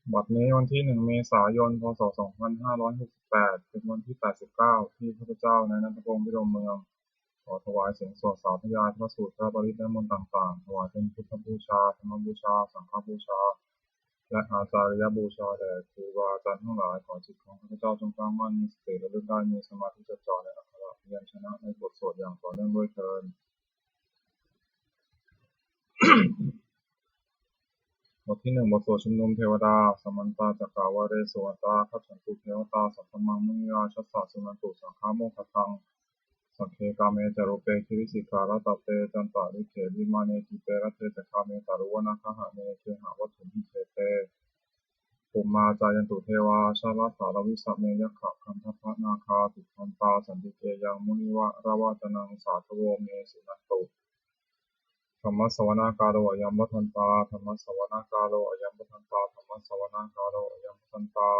บัดนี้วันที่1 เมษายน พ.ศ. 2568เป็นวันที่89ที่ข้าพเจ้านายณัฐพงษ์ พิรมเมืองขอถวายเสียงสวดสาธยายพระสูตรพระปริตรและมนต์ต่างๆถวายเป็นพุทธบูชาธรรมบูชาสังฆบูชาและอาจาริยบูชาแด่ครูบาอาจารย์ทั้งหลายขอจิตของข้าพเจ้าจงตั้งมั่นมีสติระลึกได้มีสมาธิจดจ่อในอักขระพยัญชนะในบทสวดอย่างต่อเนื่องด้วยเทอญ บทที่1บทสวดชุมนุมเทวดาสัมมันตาจักขาวาเรสวนตาคัจฉันตุเทวตาสัพพมังมุนิราชสสะสุนันตุสังฆาโมคทังสังเคกาเมจารุเปคิริสิกขารัตเตจันตาริเขวิมาเนติเปรเตจักขาเมตารุวนาคหะเนเคหะวัตถุมิเชเตปุมมาจายันตุเทวาชาลสารวิสัมเมยขะคันทัพพนาคาติทันตาสันติเกยังมุนิวะระวะจนังสาธโวเมสุนันตุธรรมสวนากาโรอยัมมัทันตาธรรมสวนากาโรอยัมมัทันตาธรรมสวนากาโรอยัมมัทันตา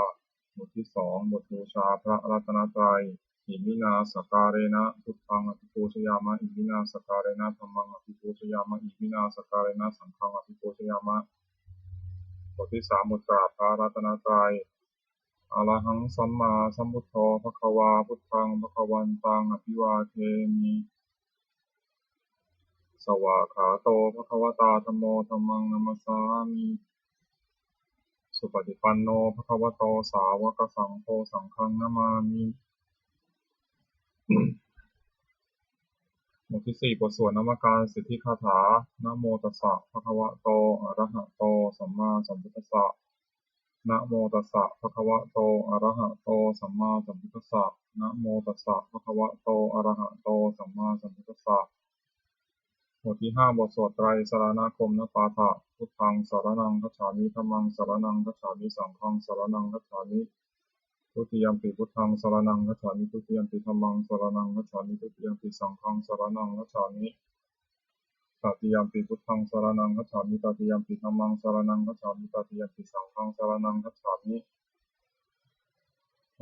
บทที่2บทบูชาพระรัตนตรัยอิมินาสการเรนะพุทธังอภิปูชยามะอิมินาสการเรนะธัมมังอภิปูชยามะอิมินาสการเรนะสังฆังอภิปูชยามะบทที่3บทกราบพระรัตนตรัยอะระหังสัมมาสัมพุทโธภควาพุทธังภควันตังอภิวาเทมิสวากขาโตภควตาธัมโมธัมมังนัมสสามิสุปฏิปันโนภควโตสาวกสังโฆสังฆังนามามิบทที่4บทสวดนมัการสิทธิคาถานะโมตัสสะภะคะวะโตอะระหะโตสัมมาสัมพุทธัสสะนะโมตัสสะภะคะวะโตอะระหะโตสัมมาสัมพุทธัสสะนะโมตัสสะภะคะวะโตอะระหะโตสัมมาสัมพุทธัสสะบทที่5บทสวดไตรสรณคมนปาฐะพุทธังสรณังคัจฉามิธัมมังสรณังคัจฉามิสังฆังสรณังคัจฉามิทุติยัมปิพุทธังสรณังคัจฉามิทุติยัมปิธัมมังสรณังคัจฉามิทุติยัมปิสังฆังสรณังคัจฉามิตติยัมปิพุทธังสรณังคัจฉามิตติยัมปิธัมมังสรณังคัจฉามิตติยัมปิสังฆังสรณังคัจฉามิ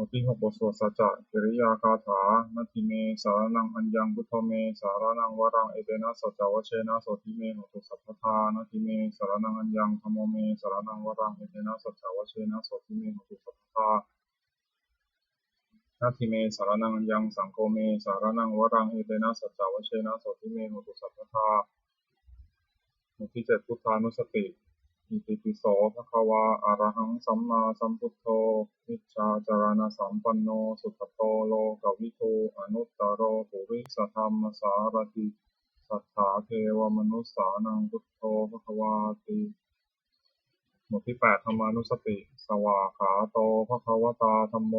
บทที่6บทสวดสัจจะกิริยาคาถานาทิเมสารนังอัญญังพุทโธเมสารนังวรังเอเตนะสัจจวัชเชนะโสทิเมโหตุสัพพทานาทิเมสารนังอัญญังธัมโมเมสารนังวรังเอเตนะสัจจวัชเชนะโสทิเมโหตุสัพพทานาทิเมสารนังอัญญังสังโฆเมสารนังวรังเอเตนะสัจจวัชเชนะโสทิเมโหตุสัพพทาบทที่7พุทธานุสติอิติปิโสภะคะวาอะระหังสัมมาสัมพุทโธวิชชาจารณสัมปันโนสุขโตโลกวิทูอนุตตโรปุริสธรรมสารติสัทธาเทวมนุสสานังพุทโธภะคะวาติบทที่8ธรรมานุสติสวากขาโตภะคะวตาธัมโม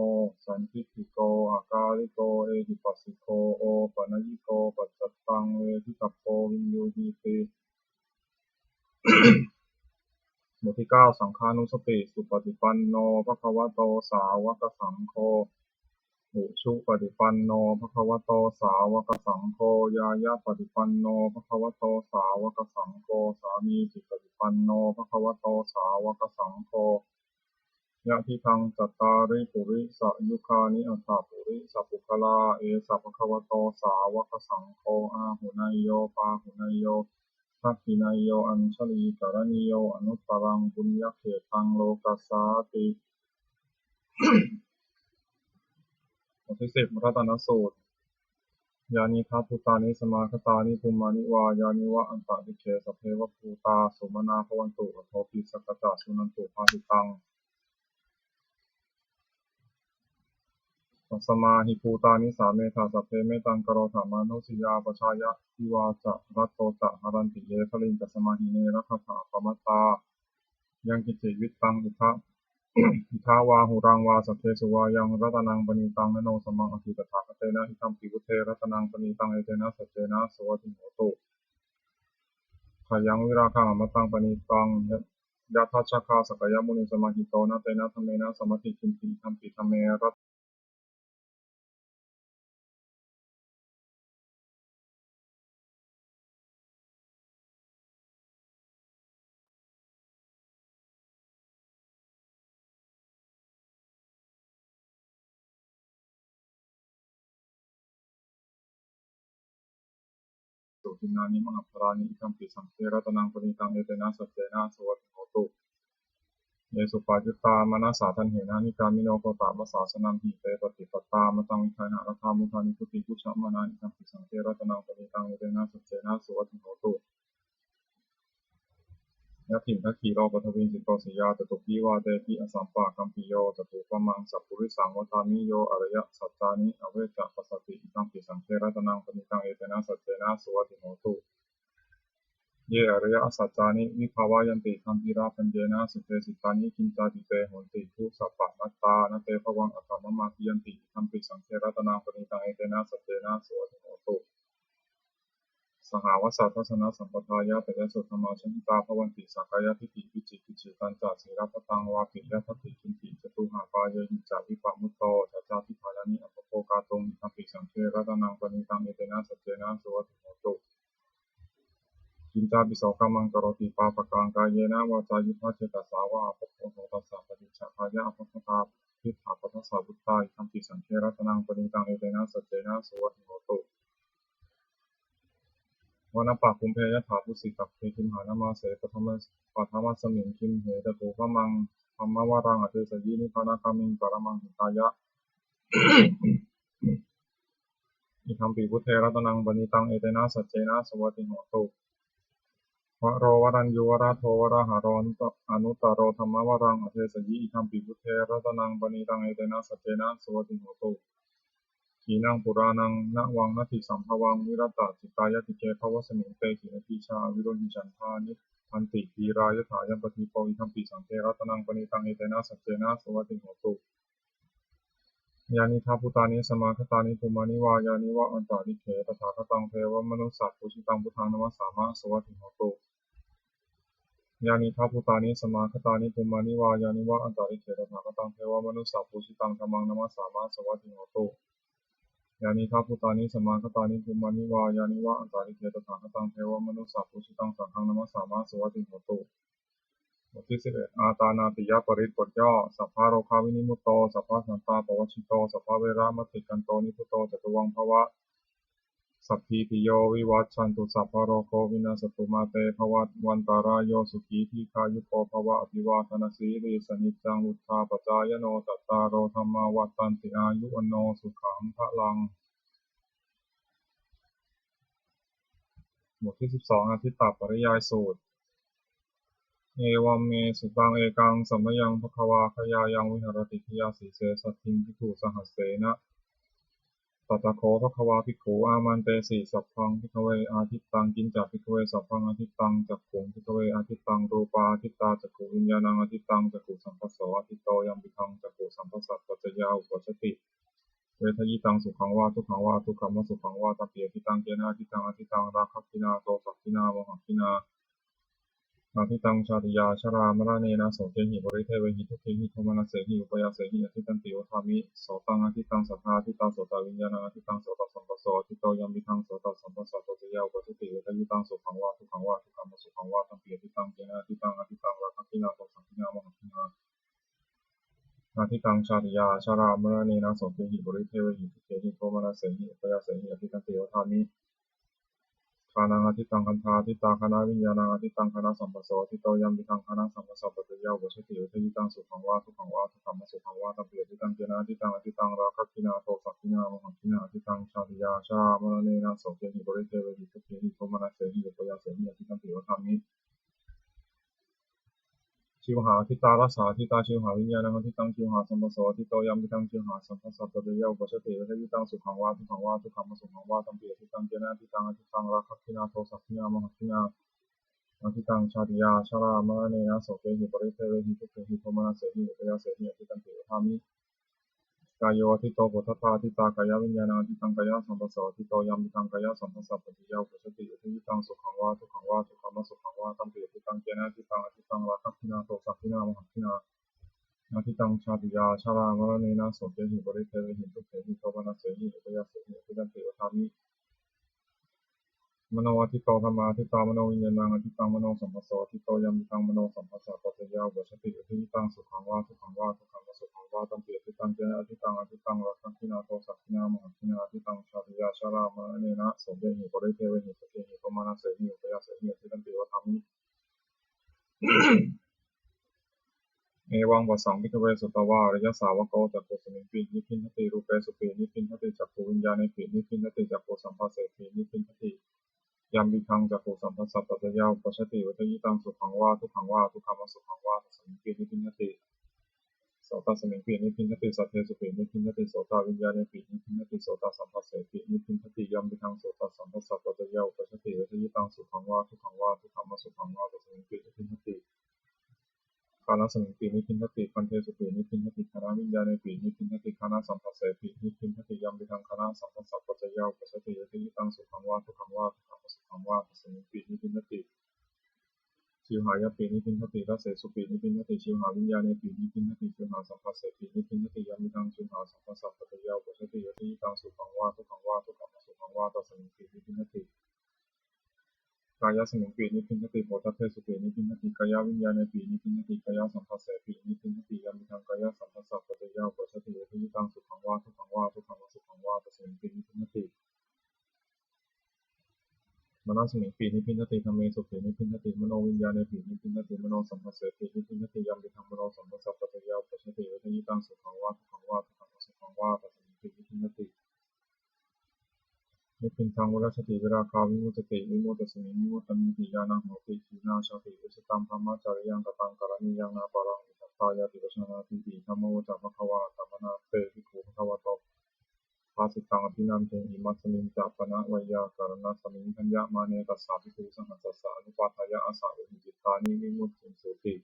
สันทิฏฐิโกอากาลิโกเอหิปัสสิโกโอปะนยิโกปัจจตังเวทิตาโพวินยูหีติบทที่9สังฆานุสติสุปฏิปันโนภควโตสาวกสังโฆอุชุปฏิปันโนภควโตสาวกสังโฆยายาปฏิปันโนภควโตสาวกสังโฆสามีจิปฏิปันโนภควโตสาวกสังโฆยะทิทังจัตตาริปุริสยุคานิอัตถปุริสปุคลาเอสะภควโตสาวกสังโฆอาหุนายโยปาหุนายโยทักขินายโยอัญชลีกรณีโยอนุตตรังปุญญเขตังโลกัสสาติบทที่10รัตนสูตรยานิทัพพุตานิสมาคตานิภูมานิวายานิวะอันตะวิเชสเพวภูตาสุมนาภวันตุโทปิสกตะสุนันตุภาสิตังสัสมาหิภูตานิสาเมธาสัพเพเมตังกโรธามานุสิยาปชายะทิวาจะรัตโตจะหรันติเยทลิงกัสมาหิเนรัคถาปมัตตายังกิจิวิตตังอิทะอิทาวาหุรังวาสัพเพสุวายังรัตนังปณีตังนโนสมังอภิตถาคเตนะอิทัมปิวุเทรัตนังปณีตังเอเตนะสัจเจนะสวัสดิโหตุขยังวิราคังอมตังปณีตังยะทัชชะคาสกยมุนิสมาหิโตนะเตนะธรรมเมนะสมติคินติธรรมปิธรรมเมรัตตุทินานิมหาภรานิอิทัมปิสังเทรัตนังปณีตังเอเตนะสัจเจนะสวัสดิโหตุ เยสุปายุตตามนัสสาทันเหนะนิกามิโนโกตามะสาสนังหิเตปฏิปตามะตังวิทัยนะรัฐามุทานิพุติพุชมานาอิทังปิสังเทรัตนังปณิตังเอเตนะสัจเจนะสุวัติโหตุยะถิทัคคีโรปัทวินสิโตสิยาตตุปีวาเตปิอสัมปะกัมปิโยจตุปมังสัพพุริสังวทามิโยอริยสัจจานิอเวจะปัสสติอิทังปิสังเทรัตนังปณิตังเอเตนะสัจเจนะสุวัติโหตุเยอริยสัจจานิวิภาวายันติคัมภีราปัญเจนะสุเตสิตานิกินจาติเตโหติทุสัพพะนัตตานะเตภวังอัตถมมาคิยันติคัมปิสังเทรัตนังปณิตังเอเตนะสัจเจนะสุวัติโหตุสหาวสัตทัสสนะสัมปทายะเตยะสุธรรมาชนิตาภวันติสักกายทิฏฐิวิจิกิจฉิตันจาสีรัตตังวาปิยะทัตติกินติจตุหาปายหิจาวิปัมมุตโตจัจจาทิพานานิอัปโภกาตุงคัมปิสังเทรัตนังปณิตังเอเตนะสัจเจนะสุวัติโหตุกินจาปิโสกัมมังกโรติปาปะกังกายเยนะวาจายุทธเจตสาวะอภโภโหตัสสะปฏิจจพายะอภคตาทิฏฐาปัสสะบุตตาอิคัมปิสังเทรัตนังปณิตังเอเตนะสัจเจนะสุวัติโหตุวนาปะคุมเพยถาภุสิกัปเพคิมหานามาเสปฐมสมิงคิมเหตโตพมังธรรมวารังอเทสยีนิพานาคามิงปรมังหิตายะอิคัมปิพุทเทรัตนังปณิตังเอเตนะสัจเจนะสุวัติโหตุวโรวรัญญูวราโทวราหารอนุตตโรธรรมวรังอเทสยีอิคัมปิพุทเทรัตนังปณิตังเอเตนะสัจเจนะสุวัติโหตุขีนังปุรานังนะวังนัตถิสัมภวังวิรัตตจิตายติเกภวสมิงเตหินทิชาวิโรหิฉันทานิอันติปีรายถายัมปฏิโปอิคัมปิสังเทรัตนังปณิตังเอเตนะสัจเจนะสุวัติโหตุยานิทัพพุตานิสมาคตานิภูมานิวายานิวะอันตาริเขตถาคตังเทวมนุสสัพพุชิตังพุทธังนมัสสามะสุวัติโหตุยานิทัพพุตานิสมาคตานิภูมานิวายานิวะอันตาริเขตถาคตังเทวมนุสสัพพุชิตังธัมมังนมัสสามะสุวัติโหตุยานิทัพพุตานิสมาคตานิภูมานิวายานิวะอันตาริเขตถาคตังเทวมนุสสัพพุชิตังสังฆังนมัสสามะสุวัติโหตุบทที่11อาตานาติยปริตบทย่อสัพพะโรคาวินิมุตโตสัพพะสันตาปวัชชิโตสัพพะเวรามติกันโตนิพุตโตจตุวังภวะสัพพีติโยวิวัชชันตุสัพพะโรโควินาศตุมาเตภวัตวันตารายโยสุขีทีคายุโกภวะอภิวาทนาสีริสนิจจังวุฒาปจายโนตัตตารโอธรรมาวัตตันติอายุวันโนสุขังพระลังบทที่12อธิตตปริยายสูตรเอวัมเมสุตังเอกังสัมมยังภควาขยายังวิหรติขยาสีเสสัตถิงภิกขุสหัสเสนะตถาโคภควาภิกขุอามันเตสีสัพพังภิกขเวอาทิตตังกินจักภิกขเวสัพพังอาทิตตังจักขุงภิกขเวอาทิตตังรูปาอาทิตตาจักขุวิญญาณังอาทิตตังจักขุสัมปัสสะอาทิตโตยัมปิทังจักขุสัมปัสสะปัจจยาอุปชติเวทยิตังสุขังวาทุกขังวาทุกขมสุขังวาตเปียทิตังเกนะอาทิตังอาทิตังราคะกินาโทสักกินาโมหกินาอาทิตังชาติยาชรามรณเนนะโสเกหิบริเทเวหิทุกเขหิโทมนัสเสหิอุปยาเสหิอทิตันติวธามิโสตังอาทิตังสัทธาอาทิตังโสตวิญญาณังอาทิตังโสตสัมปโสอาทิโตยัมปิทังโสตสัมปสัตตยาอุปสติเวทยิตังสุขังวาทุกขังวาทุกขมสุขังวาตัมปีอทิตังเกนะอาทิตังอาทิตังราคะกินาโทสักกินาโมหกินาอาทิตังชาติยาชรามรณเนนะโสเกหิบริเทเวหิทุกเขหิโทมนัสเสหิอุปยาเสหิอทิตันติวธามิคานังอทิตังคันธาทิตาคณะวิญญาณังอทิตังคณะสัมปโสทิโตยัมปิทังคณะสัมปสัพปะยาวชติอุทยิตังสุขังวาทุกขังวาทุกขมสุขังวาตัมปีอทิตังเจนะอทิตังอทิตังราคะกินาโทสักกินาโมหกินาอทิตังชาติยาชรามรณเนนะโสเกหิบริเทเวหิทุกเขหิโทมนัสเสหิอุปยาเสหิอทิตังติวธามิชิวหาทิตารัสสาทิตาชิวหาวิญญาณังอทิตังชิวหาสัมปโสทิโตยัมปิทังชิวหาสัมปสัพปะยาวชติอุทยิตังสุขังวาทุกขังวาทุกขมสุขังวาตัมปีอทิตังเจนะอทิตังอทิตังราคะกินาโทสักกินาโมหกินาอทิตังชาติยาชรามรณเนนะโสเกหิปริเทเวหิทุกเขหิโทมนัสเสหิอุปยาเสหิอทิตังติวธามิกายโยทิโตปุถตาทิตากายวิญญาณังทิตังกายสัมปโสทิโตยัมปิตังกายสัมปสัพปะยาอุปสติอุทิตังสุขังวาทุกขังวาทุกขมสุขังวาตัมปีอทิตังเจนะทิตังอทิตังราคะกินาโทสักกินาโมหกินาอทิตังชาติยาชรามรณเนนะโสเกหิปริเทเวหิทุกเขหิโทมนัสเสหิอุปยาเสหิอทิตังติวธามิมโนอทิโตธรรมาทิตามโนวิญญาณังอทิตังมโนสัมปโสทิโตยัมปิตังมโนสัมปสัพปะยาอุปสติอุทิตังสุขังวาทุกขังวาทุกขมสุขังวาตัมปีอทิตังเจนะอทิตังอทิตังราคะกินาโทสักกินาโมหกินาอทิตังชาติยาชรามรณเนนะโสเกหิปริเทเวหิสุเกหิโทมานะเสหิอุปยาเสหิอทิตังติวธามิ วังวสังภิกขเวสุตวาอริยสาวกโกจักขุสมิงปินิพพินทติรูปเปสุปีนิพพินทติจักขุวิญญาณปินิพพินทติจักขุสัมภเสปินิพพินทติยัมบิทังจักขุสัมภสัพปัจจยาอุปชติอุทยิตังสุขังวาทุกขังวาทุกขมสุขังวาตัสมิงปินิพพินทติโสตสมิงปินิพพินทติสัทเทสุปินิพพินทติโสตวิญญาณปินิพพินทติโสตสัมภเสปินิพพินทติยัมบิทังโสตสัมภสัพปัจจยาอุปชติอุทยิตังสุขังวาทุกขังวาทุกขมสุขังวาตัสมิงปินิพพินทติคานาสมิงปีนิพินทติคันเทสุปีนิพินทติคณะวิญญาณปีนิพินทติคณะสัมภัสเสปีนิพินทติยัมปิทังคณะสัมภัสสะปัจจยาอุปสติยติยิตังสุขังวาทุกขังวาทุกขังสุขังวาตัสมิงปีนิพินทติชิวหายปีนิพินทติรัสเสสุปีนิพินทติชิวหาวิญญาณปีนิพินทติชิวหาสัมภัสเสปีนิพินทติยัมปิทังชิวหาสัมภัสสะปัจจยาอุปสติยติยิตังสุขังวาทุกขังวาทุกขังสุขังวาตัสมิงปีนิพินทติกายสมิงปีนิพินทติโพธิเพสุปีนิพินทติกายวิญญาณปีนิพินทติกายสัมภัสเสปีนิพินทติยัมปิทังกายสัมภัสสะปัจจยาอุปสติยติยิตังสุขังวาทุกขังวาทุกขังสุขังวาตัสมิงปีนิพินทติมโนสมิงปีนิพินทติธรรมเมสุปีนิพินทติมโนวิญญาณปีนิพินทติมโนสัมภัสเสปีนิพินทติยัมปิทังมโนสัมภัสสะปัจจยาอุปสติยติยิตังสุขังวาทุกขังวาทุกขังสุขังวาตัสมิงปีนิพินทตินิพพินทังวรชติวิราคาวิมุตติวิมุตตสมิงวิมุตตมิติญาณังโหติขีนาชาติวิสุตังธรรมจริยังกตังกรณียังนาปารังอิทัตตายาติวชนาติติธัมโมจักภควาตัมมนาเตภิกขุภควโตภาสิตังอภินันเทหิมัสสมิงจัปปนะวยากรณะสมิงทัญญะมาเนตัสสะภิกขุสังฆัสสะอนุปัฏฐายะอาสาวิจิตตานิวิมุตติสุติ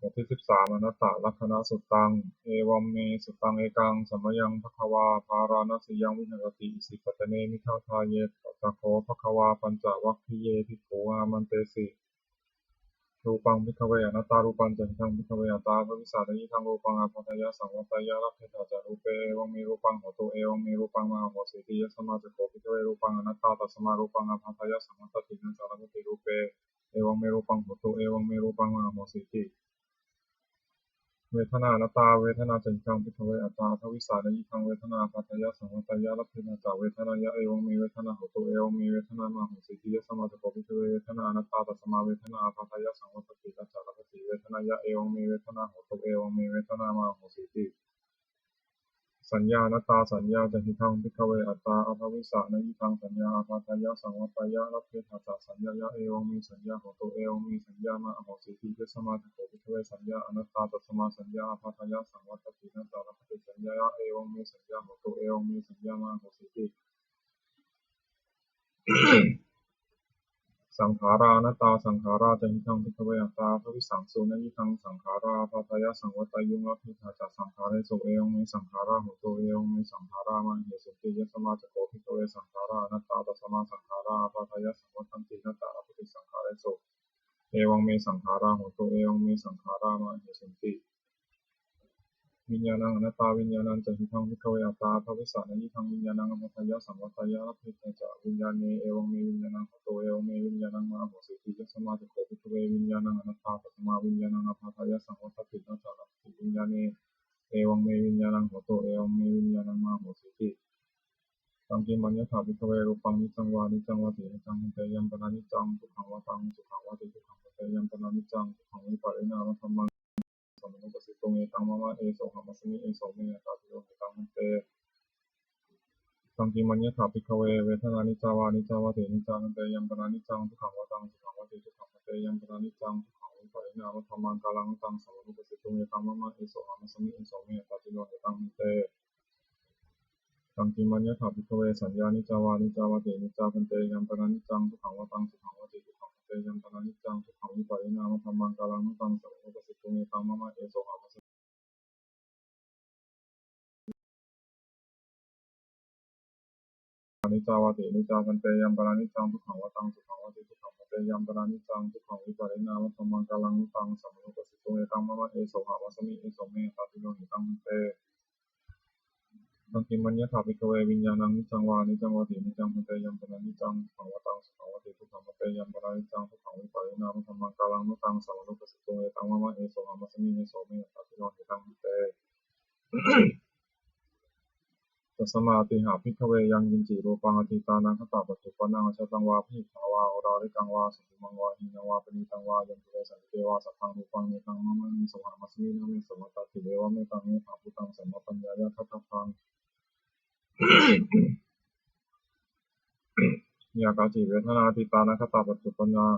บทที่13อนัตตลักขณสุตตังเอวัมเมสุตตังเอกังสัมมยังภควาภารานัสยังวิหรติอิสิปตเนมิทัทาเยตะโคภควาปัญจวัคคีเยภิกขุอามันเตสิรูปังภิกขเวอนัตตารูปังจันทังภิกขเวอัตตาภวิสาทยิทังรูปังอาภัตยะสังวัตยะลัพเพตาจารูเปเอวัมเมรูปังโหตุเอวัมเมรูปังมหาโหสิติยสมาจโคภิกขเวรูปังอนัตตาตัสมารูปังอาภัตยะสังวัตตินัสสารมุติรูเปเอวัมเมรูปังโหตุเอวัมเมรูปังมหาโหสิติเวทนาอนัตตาเวทนาจันทังภิกขเวอัตตาทวิสารยิทังเวทนาปัตยะสังวัตยะลัพเพนะจาเวทนายะเอวังเมเวทนาโหตุเอวังเมเวทนามหังสิติยสมาจโกภิกขเวเวทนาอนัตตาตัสมาเวทนาปัตยะสังวัตตินะจาลัพพติเวทนายะเอวังเมเวทนาโหตุเอวังเมเวทนามหังสิติสัญญาอนัตตาสัญญาจันทังภิกขเวอัตตาอภวิสารยิทังสัญญาปัตยะสังวัตยะลัพเพนะจาสัญญายะเอวังเมสัญญาโหตุเอวังเมสัญญามหังสิติยสมาจโกภิกขเวสัญญาอนัตตาตัสมาสัญญาปัตยะสังวัตตินะจาลัพพติสัญญายะเอวังเมสัญญาโหตุเอวังเมสัญญามหังสิติสังขารานัตตาสังขาราจันทังภิกขเวอัตตาภวิสังสุนยิทังสังขาราปัตยะสังวัตยุงลัพพิทาจัสังขาเรสุเอวเมสังขาราหุโตเอวเมสังขารามันเหสุติยสมาจโกภิกขเวสังขารานัตตาตัสมาสังขาราปัตยะสังวัตันตินัตตาอภิสังขาเรสุเอวังเมสังขาราหุโตเอวังเมสังขารามันเหสุติวิญญาณังอนัตตาวิญญาณังจันทังภิกขเวอัตตาภวิสารยิทังวิญญาณังอภัตยะสังวัตยะลัพพิทาจาวิญญาณเนเอวังเมวิญญาณังโตเอวังเมวิญญาณังมหาโหสิติยสมาจโกภิกขเววิญญาณังอนัตตาตัสมาวิญญาณังอภัตยะสังวัตตินะจาลัพพิวิญญาณเนเอวังเมวิญญาณังโตเอวังเมวิญญาณังมหาโหสิติตังกิมัญญถาภิกขเวรูปังนิจังวานิจังวาตินิจังเตยัมปนานิจังทุกขังวาตังสุขังวาติทุกขังเตยัมปนานิจังทุกขังวิปัสสนามธรรมังสมนุปสิตงเอตังมะมะเอโสหะมัสมิเอโสเมตาติโยเอตังเตตังกิมัญญถาภิกขเวเวทนานิจาวานิจาวาตินิจังเตยัมปนานิจังทุกขังวาตังสุขังวาติทุกขังเตยัมปนานิจังทุกขังวิปัสสนามธรรมังกาลังตังสมนุปสิตงเอตังมะมะเอโสหะมัสมิเอโสเมตาติโยเอตังเตตังกิมัญญถาภิกขเวสัญญานิจาวานิจาวาตินิจาพันเตยัมปนานิจังทุกขังวาตังสุขังวาติทุกขังเตยัมปนานิจังทุกขังวิปัสสนามธรรมังกาลังตังสมนุปสิตงเอตังมะมะเอโสหะมัสนิจาวาตินิจาพันเตยัมปนานิจังทุกขังวาตังสุขังวาติทุกขังเตยัมปนานิจังทุกขังวิปัสสนามธรรมังกาลังตังสมนุปสิตงเอตังมะมะเอโสหะมัสมิเอโสเมตาติโยเอตังเตตังกิมัญญถาภิกขเววิญญาณังนิจังวานิจังวาตินิจังพันเตยัมปนานิจังทุกขังวาตังสุขังวาติทุกขังเตยัมปนานิจังทุกขังวิปัสสนามธรรมังกาลังตังสมนุปสิตงเอตังมะมะเอโสหะมัสมิเอโสเมตาติโยเอตังเตตั สมาติหาภิกขเวยังยินจิรูปังอธิตานังคตาปัจจุปนังอชตังวาภิภาวาโอราริกังวาสุขิมังวาหินังวาปณิตังวายันตุเรสันติเตวาสัพพังรูปังเนตังมะมังนิสหามัสมินามิสมัตติเดวะเมตังเนถาพุตังสัมมาปัญญายะทัตถังยากาจิเวทนาทิตานังคตาปัจจุปนัง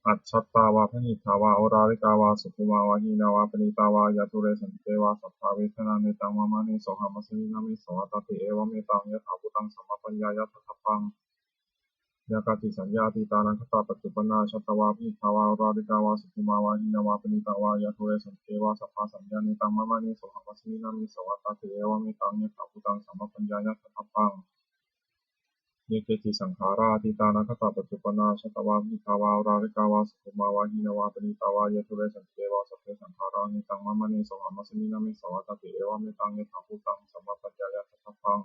อัจฉัตตาวาพหิทาวาโอราริกาวาสุขุมาวาหินาวาปณิตาวายะตุเรสันติเตวาสัพพะเวทนาเนตังมะมังนิสหามัสมินามิสวัตติเอวะเมตังยะถาพุตังสัมมาปัญญายะทัตถังยากาติสัญญาติตานังคตาปัจจุปนาชัตตวาภิภาวาราริกาวาสุขุมาวาหินาวาปณิตาวายะทุเรสันเทวาสัพพะสัญญานิตังมะมะนิโสหังมัสมินามิโสวัตตติเอวะเมตังยะถาพุตังสัมมาปัญญายะทัตถังเยเกติสังขาราติตานังคตาปัจจุปนาชัตตวาภิภาวาราริกาวาสุขุมาวาหินาวาปณิตาวายะทุเรสันเทวาสัพเพสังขารานิตังมะมะนิโสหังมัสมินามิโสวัตตติเอวะเมตังยะถาพุตังสัมมาปัญญายะทัตถัง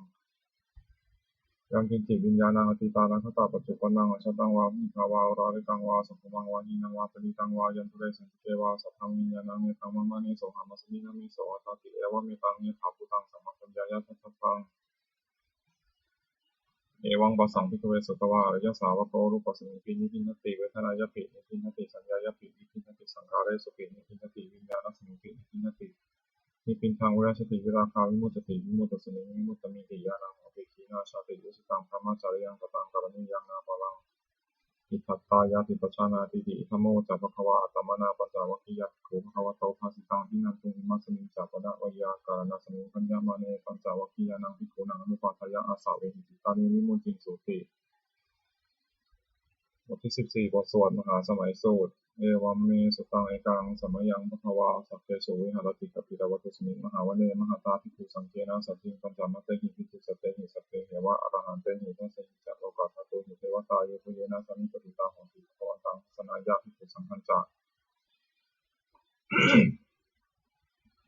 ยังกินจิตวิญญาณังอติตานังคตาปัจจุปนังอชตังวาภิภาวาราริกังวาสัพพมังวาหินังวาปณิตังวายันตุเรสันติเตวาสัพพังวิญญาณังเนตังมะมะเนโสหังมัสมินามิโสอัตติเอวะเมตังเนถาพุตังสัมมาปัญญายะทัตถังเอวังปัสสังภิกขเวสุตวาอริยสาวกโอรูปสมิปินิพินติเวทนายปินิพินติสัญญายปินิพินติสังขารเรสุปินิพินติวิญญาณสมิปินิพินตินิพินทางวิราชติวิราคาวิมุตติวิมุตติสมิวิมุตติมิติญาณังอภิคีนาชาติยุสิตังธรรมจริยังกตังกรณียังนาภลังอิทัตตายาติปชานาติติธรรมโมจัปภควาอัตตมนาปัญจวัคคียะโขภควโตภาสิตังทินันตุหิมัสมิงจัปปะวิยาการณสมิงปัญญามะเนปัญจวัคคียานังภิกขุนังอนุปัฏฐายะอาสาเวหิตานิวิมุตติสุติบทที่14บทสวดมหาสมัยสูตรเอวัมเมสุตังเอกังสมยังภควาสัพเพสุวิหารติกัปปิตวัตุสมิงมหาวเนมหาตาภิกขุสังเกนะสัตถิปัญจมัตเตหิภิกขุสัตเตหิสัพเพเหวะอรหันเตหิทัสสหิจักโลกัสสตุหิเทวตาเยปุเยนะสัมมิปติตาโหติภควันตังสนายาภิกขุสังฆัญจา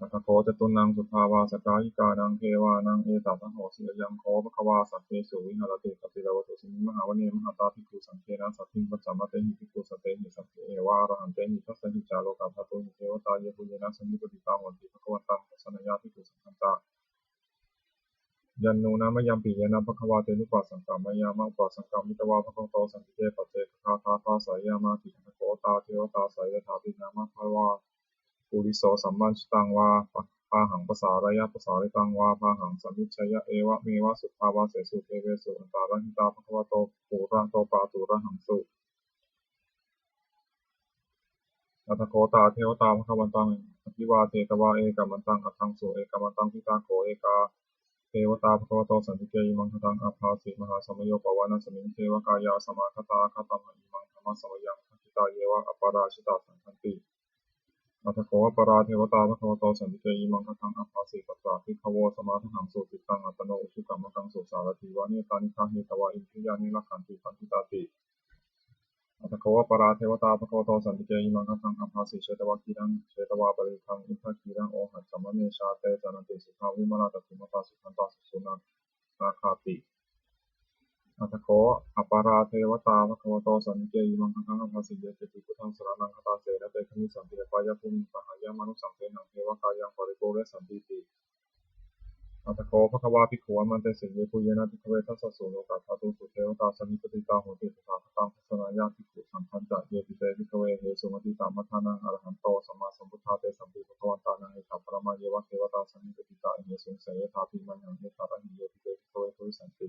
อัตถโคจตุนังสุภาวาสกายิกานังเทวานังเอตัสสะโหสิยังโคภควาสัพเพสุวิหารติกัปปิตวัตุสมิงมหาวเนมหาตาภิกขุสังเกนะสัตถิปัญจมัตเตหิภิกขุสัตเตหิสัพเพเหวะอรหันเตหิทัสสหิจาโลกัสสตุหิเทวตาเยปุเยนะสัมมิปติตาโหติภควันตังสนายาภิกขุสังฆัญจายันนูนามะยัมปิยานะภควาเตนุปัสสังกามายามะอุปัสสังกามิตวาภควโตสันติเตปัจเจกขาทาทาสายามาติภโคตาเทวตาสายถาปินามะภวาปุริโสสัมมัญชตังวาพาหังภาษารยะภาษาริตังวาพาหังสัมมิชยะเอวะเมวะสุภาวาเสสุเทเวสุอันตารัหิตาภควโตปุระโตปาตุระหังสุอัตถโคตาเทวตาภควันตังอภิวาเทตวาเอกมันตังอัตถังสุเอกมันตังพิตาโขเอกาเทวตาภควโตสันติเกยิมังคตังอภาสิมหาสมโยปวานะสมิงเทวกายาสมาคตาคตัมหอิมังธรรมสมยังคติตาเยวะอปาราชิตาสังคันติอัตถโขอปาราเทวตาภควโตสันติเกยิมังคตังอภาสิตัสสะภิกขโวสมาทังสุติตังอัตโนอุชุกัมมังสุสารติวะเนตานิฆาเหตวะอินทิยานิลักขันติปันติตาติอัตถโขปาราเทวตาภควโตสันติเกยิมังคตังอภาสิเชตวะกีรังเชตวะปริคังอินทกีรังโอหัสสัมมเนชาเตจานันติสุขาวิมลาตติมตาสุขันตาสุสุนังนาคาติอัตถโขอปาราเทวตาภควโตสันติเกยิมังคตังอภาสิเยเจติพุทธังสรณังคตาเสนะเตขมิสัมปิปายะภูมิปหายะมนุสังเทนังเทวกายังปริโภเรสันติติอัตถโขภควาภิกขุมันเตสิเยปุเยนะภิกขเวทัสสะโสโลกัสสตุสุเทวตาสัมมิปติตาโหติสสะคตังทัสสนายาภิกขุสังฆัญจเยปิเตภิกขเวเหสุมติตามัฏฐานังอรหันโตสัมมาสัมพุทธาเตสัมปิภควันตานังเอตปรมาเยวะเทวตาสัมมิปติตาเหสุเสยถาภิมัญญังเอตระหิเยปิเตภิกขเวทุริสันติ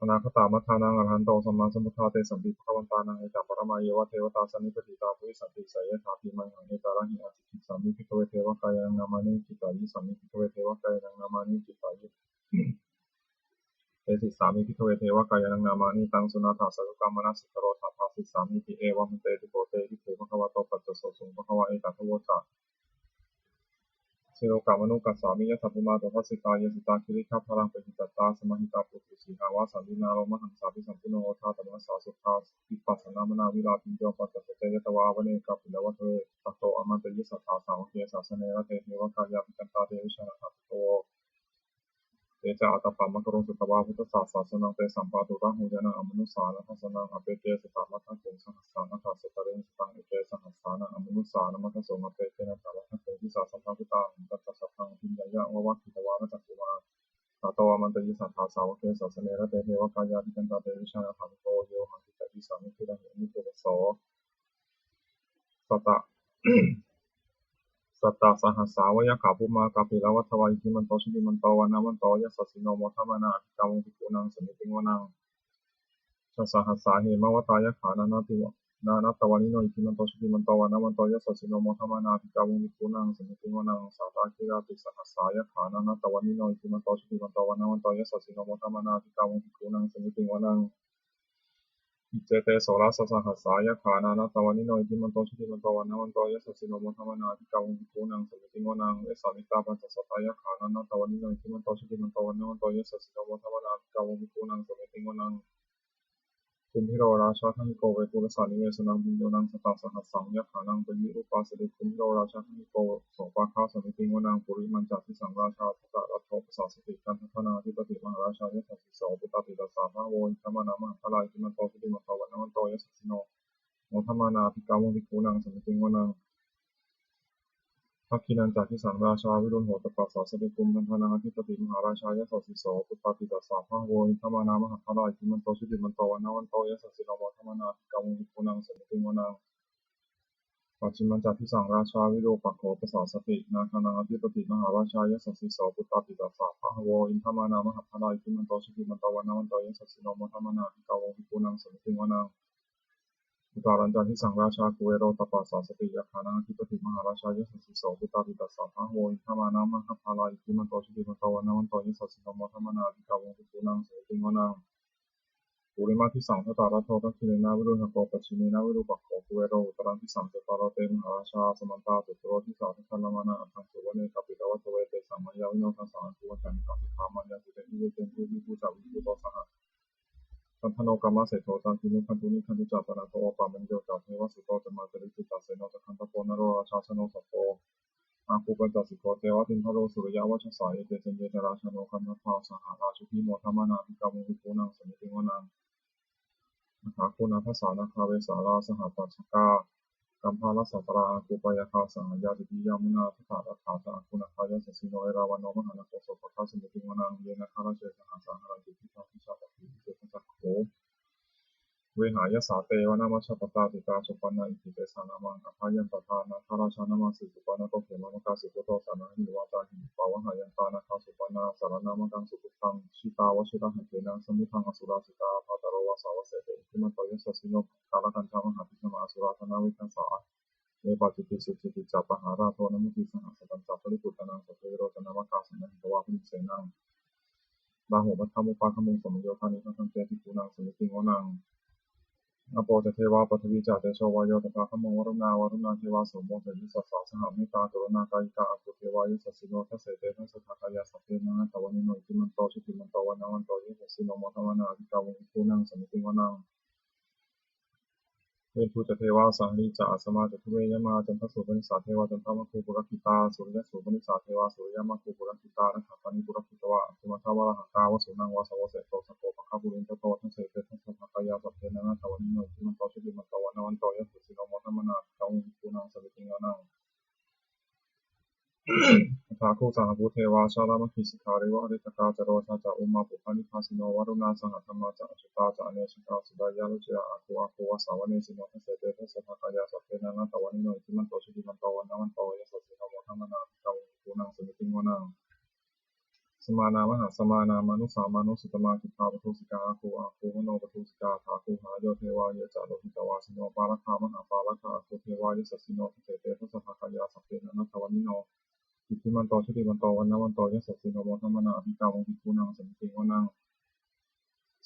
อนาคตามัฏฐานังอรหันโตสัมมาสัมพุทธาเตสัมปิภควันตานังเอตปรมาเยวะเทวตาสัมมิปติตาทุริสันติเสยถาภิมัญญังเอตระหิอาจิกิสัมมิภิกขเวเทวกายังนามานิจิตายิสัมมิภิกขเวเทวกายังนามานิจิตายิเอสิสามิภิกขเวเทวกายังนามานิตังสุนาถาสัพพะมนัสสิกโรธาภาสิสามิติเอวะมุเตติโกเตทิภูภควโตปัจจโสสุงภควะเอตัทโวตะสิโลกามนุกัสสามิยะสัพพมาตทัสสิกายสิตาคิริขัพพลังปหิตัตตาสมหิตาปุถุสีหาวาสันตินาโรมหังสาภิสัมพุโนโอทาตมะสาสุทธาวิปัสสนามนาวิราปิโยปัสสะเตยตวาวเนกัปปิลวัตเวตโตอมันตยิสัทธาสาวเกศาสเนระเตเทวกายาภิกันตาเทวิชนะทัตโต จาอัตตปัมมะกรงสุตวาพุทธศาสนังเตสัมปาตุระหุยานังอมนุสานะทัสนังอเปเกสตามัทธังสงสหัสสานะทัสสะเรนสตังเอเกสหัสสานะอมนุสานะมัทธังสงอเปเกนะตามัทธังสงทิสาสัมภพุตังตัสสะสัพพังพิญญายะวะวัคคิตวานะจักขุมาตาตวามันตยิสัทธาสาวเกสัสเนระเตเทวกายาติกันตาเตวิชานะธรรมโตโยหังคิตติสามิทิระเหมิโกโสสัตตะ สัตตสหัสสาวยะขาภูมากาปิลวัฏวายทิมันโตชุติมันโตวานามันโตยะสัสสิโนโมทัมมานาภิกาวงภิกขุนังสมิติงวนังชัสสหัสสาเหมวตายะขานานาติวนานัตตวานิโนอิทิมันโตชุติมันโตวานามันโตยะสัสสิโนโมทัมมานาภิกาวงภิกขุนังสมิติงวนังสาตาคิราติสหัสสายะขานานัตตวานิโนอิทิมันโตชุติมันโตวานามันโตยะสัสสิโนโมทัมมานาภิกาวงภิกขุนังสมิติงวนังอิเจเตโสรัสสหัสสายะขานานัตตวานิโนอิทิมันโตชุติมันโตวานามันโตยะสัสสิโนโมทัมมานาภิกาวงภิกขุนังสมิติงวนังเอสามิตาปัญจสัตตายะขานานัตตวานิโนอิทิมันโตชุติมันโตวานามันโตยะสัสสิโนโมทัมมานาภิกาวงภิกขุนังสมิติงวนังคุมพิโรราชาทังโกเวปุรสานิเวสนังบินโยนังสตาสหัสสังยะขานังปยิอุปาสติคุมพิโรราชาทังโกโสปาคาสมิติงวนังปุริมันจัติสังราชาทัตตะรัตโตปสาสติกันทัพนาธิปติมหาราชายะสัสสิโสปุตตปิตัสสะพะโวอิธรรมนามหาพลายติมันโตสุติมันโตวันนันโตยะสัสสิโนโมทัมมานาภิกาวงภิกขุนังสมิติงวนังทักขินันจากที่สังราชาวิรุณโหตปัสสะสติกุมพันธนาธิปติมหาราชายะสัสสิโสปุตตปิตัสสะพะโวอิธรรมนามหาพลายติมันโตสุติมันโตวันนันโตยะสัสสิโนโมทัมมานาภิกาวงภิกขุนังสมิติงวนังปัจจิมันจากที่สังราชาวิโรปักโขปสาสตินาคานาธิปติมหาราชายะสัสสิโสปุตตปิตัสสะพะโวอิธรรมนามหาพลายติมันโตสุติมันโตวันนันโตยะสัสสิโนโมทัมมานาภิกาวงภิกขุนังสมิติงวนังอุตารัญจาทิสังราชากุเวโรตปัสสะสติยาคานังทิปติมหาราชายสัสสิโสปุตตาปิตัสสะพะโวอิธรรมานามหาพาลาอิทิมันโตชิติมันโตวันนันโตยสัสสิโนโมทัมมานาภิกาวงภิกขุนังสมิติงวนังปุริมาทิสังทตารัตโตทัคขิเนนาวิรุณโกปัจฉิเนนาวิรุปักโขกุเวโรอุตรันทิสังเจตารเตมหาราชาสมันตาตุตโรทิสาทัคขลามานาอัตถังสุวเนกัปปิตวัตเวเตสัมมายาวิโนทัสสะสุวัจันติกัปปิภามัญญาสุเตนิเวเตนทุวิภูจาวิภูโตสหสันทโนกรรมเสโทจันทินุคันตุนิคันตุจัตตนะโตปามันโยจัตเทวสุโตจมาจริจิตาเสโนจัคันตโปนโรราชาชโนสัพโปอาคูปัญจสิโกเทวตินทโรสุริยวัชสายเตจันเยจราชโนคันทภาสหราชุทิโมทัมมานาภิกามุภิกขุนังสมิติงวนังมหาคุณัสสานาคาเวสาราสหปัญชกากัมพาลสัตราอาคูปยคาสังยาติปิยามุนาทัตตะรัตถาตะคุณัคายะสสิโนเอราวันโนมหานโกโสภคาสมิติงวนังเยนะคาราเชสหัสสหรันติพิทาพิชาปฏิเสสจักโขเวหายสาเตวนามัชฌปตาติตาสุปันนาอิติเตสานามังอภายันตทานาคาราชานามาสิสุปนาโตเขมามกาสิปุโตสานาหิวาจาหิปาวหายันตานาคาสุปนาสารนามังกังสุปุตังชิตาวชิระหันเทนังสมุทังอสุราสิตาภาตโรวาสาวเสเตทิมันโตยสสิโนกาลกันธามหาพิสมาอสุราธนาวิคัสสาเนปาจิติสุจิติจัปปหาราโทนมุติสหัสตันจัปปริปุตตนังสัพเพโรจนามกาสันนิวาพิเสนังบาหุปัฏฐามุปาคมุงสมโยธานิทังเจติปุนังสมิติงวนังอโปจเทวาปฐวีจาเตโชวายโยตถาคมงวรุณาวรุณาเทวาสมโมเสยิสัสสะสหมิตากรุณากายิกาอภุเทวายสัสสิโนทัสเสเตทัสสะทากายาสัพเพนังตวานิโนอิติมันโตชิติมันโตวันนันโตยิสัสสิโนโมทัมมานาภิกาวงภิกขุนังสมิติงวนังเวทุจเทวาสังลิจาสมาจตุเวยมาจันทสุปนิสาเทวาจันทมัคคุปุรคิตาสุริยสุปนิสาเทวาสุริยมัคคุปุรคิตานะขัปปานิปุรคิตวะสุมาทาวะหังกาวสุนังวาสวเสโตสโกปะคาบุรินโตโตทัสเสเตทัสสะทากายาสัพเพนังตวานิโนอิติมันโตชิติมันโตวันนันโตยัสสิโนโมทัมมานาภิกาวงภิกขุนังสมิติงวนัง ทาคุสังภูเทวาชาลามคิสิกาเรวะอริตกาจโรชาจาอุมาปุพานิพาสิโนวรุณาสหธรรมาจาอสุตาจาอเนชิกาสุดายาลุจยาอาคูวาสาวเนสิโนทัสเสเตทัสสะทากายาสัพเพนังตวานิโนอิทิมันโตชิติมันโตวันนันโตยัสสิโนโมทัมมานาภิกาวงภิกขุนังสมิติงวนังสมานามหาสมานามานุสามานุสุตมาจิตาปทุสิกาอาคูมโนปทุสิกาทาคูหาโยเทวายจาโลหิตวาสิโนปาลคามหาปาลคาอาคูเทวายสัสสิโนทัสเสเตทัสสะทากายาสัพเพนังตวานิโนอิทิมันโตชุติมันโตวันนันโตยัสสิโนโมทัมมานาภิกาวงภิกขุนังสมิติงวนัง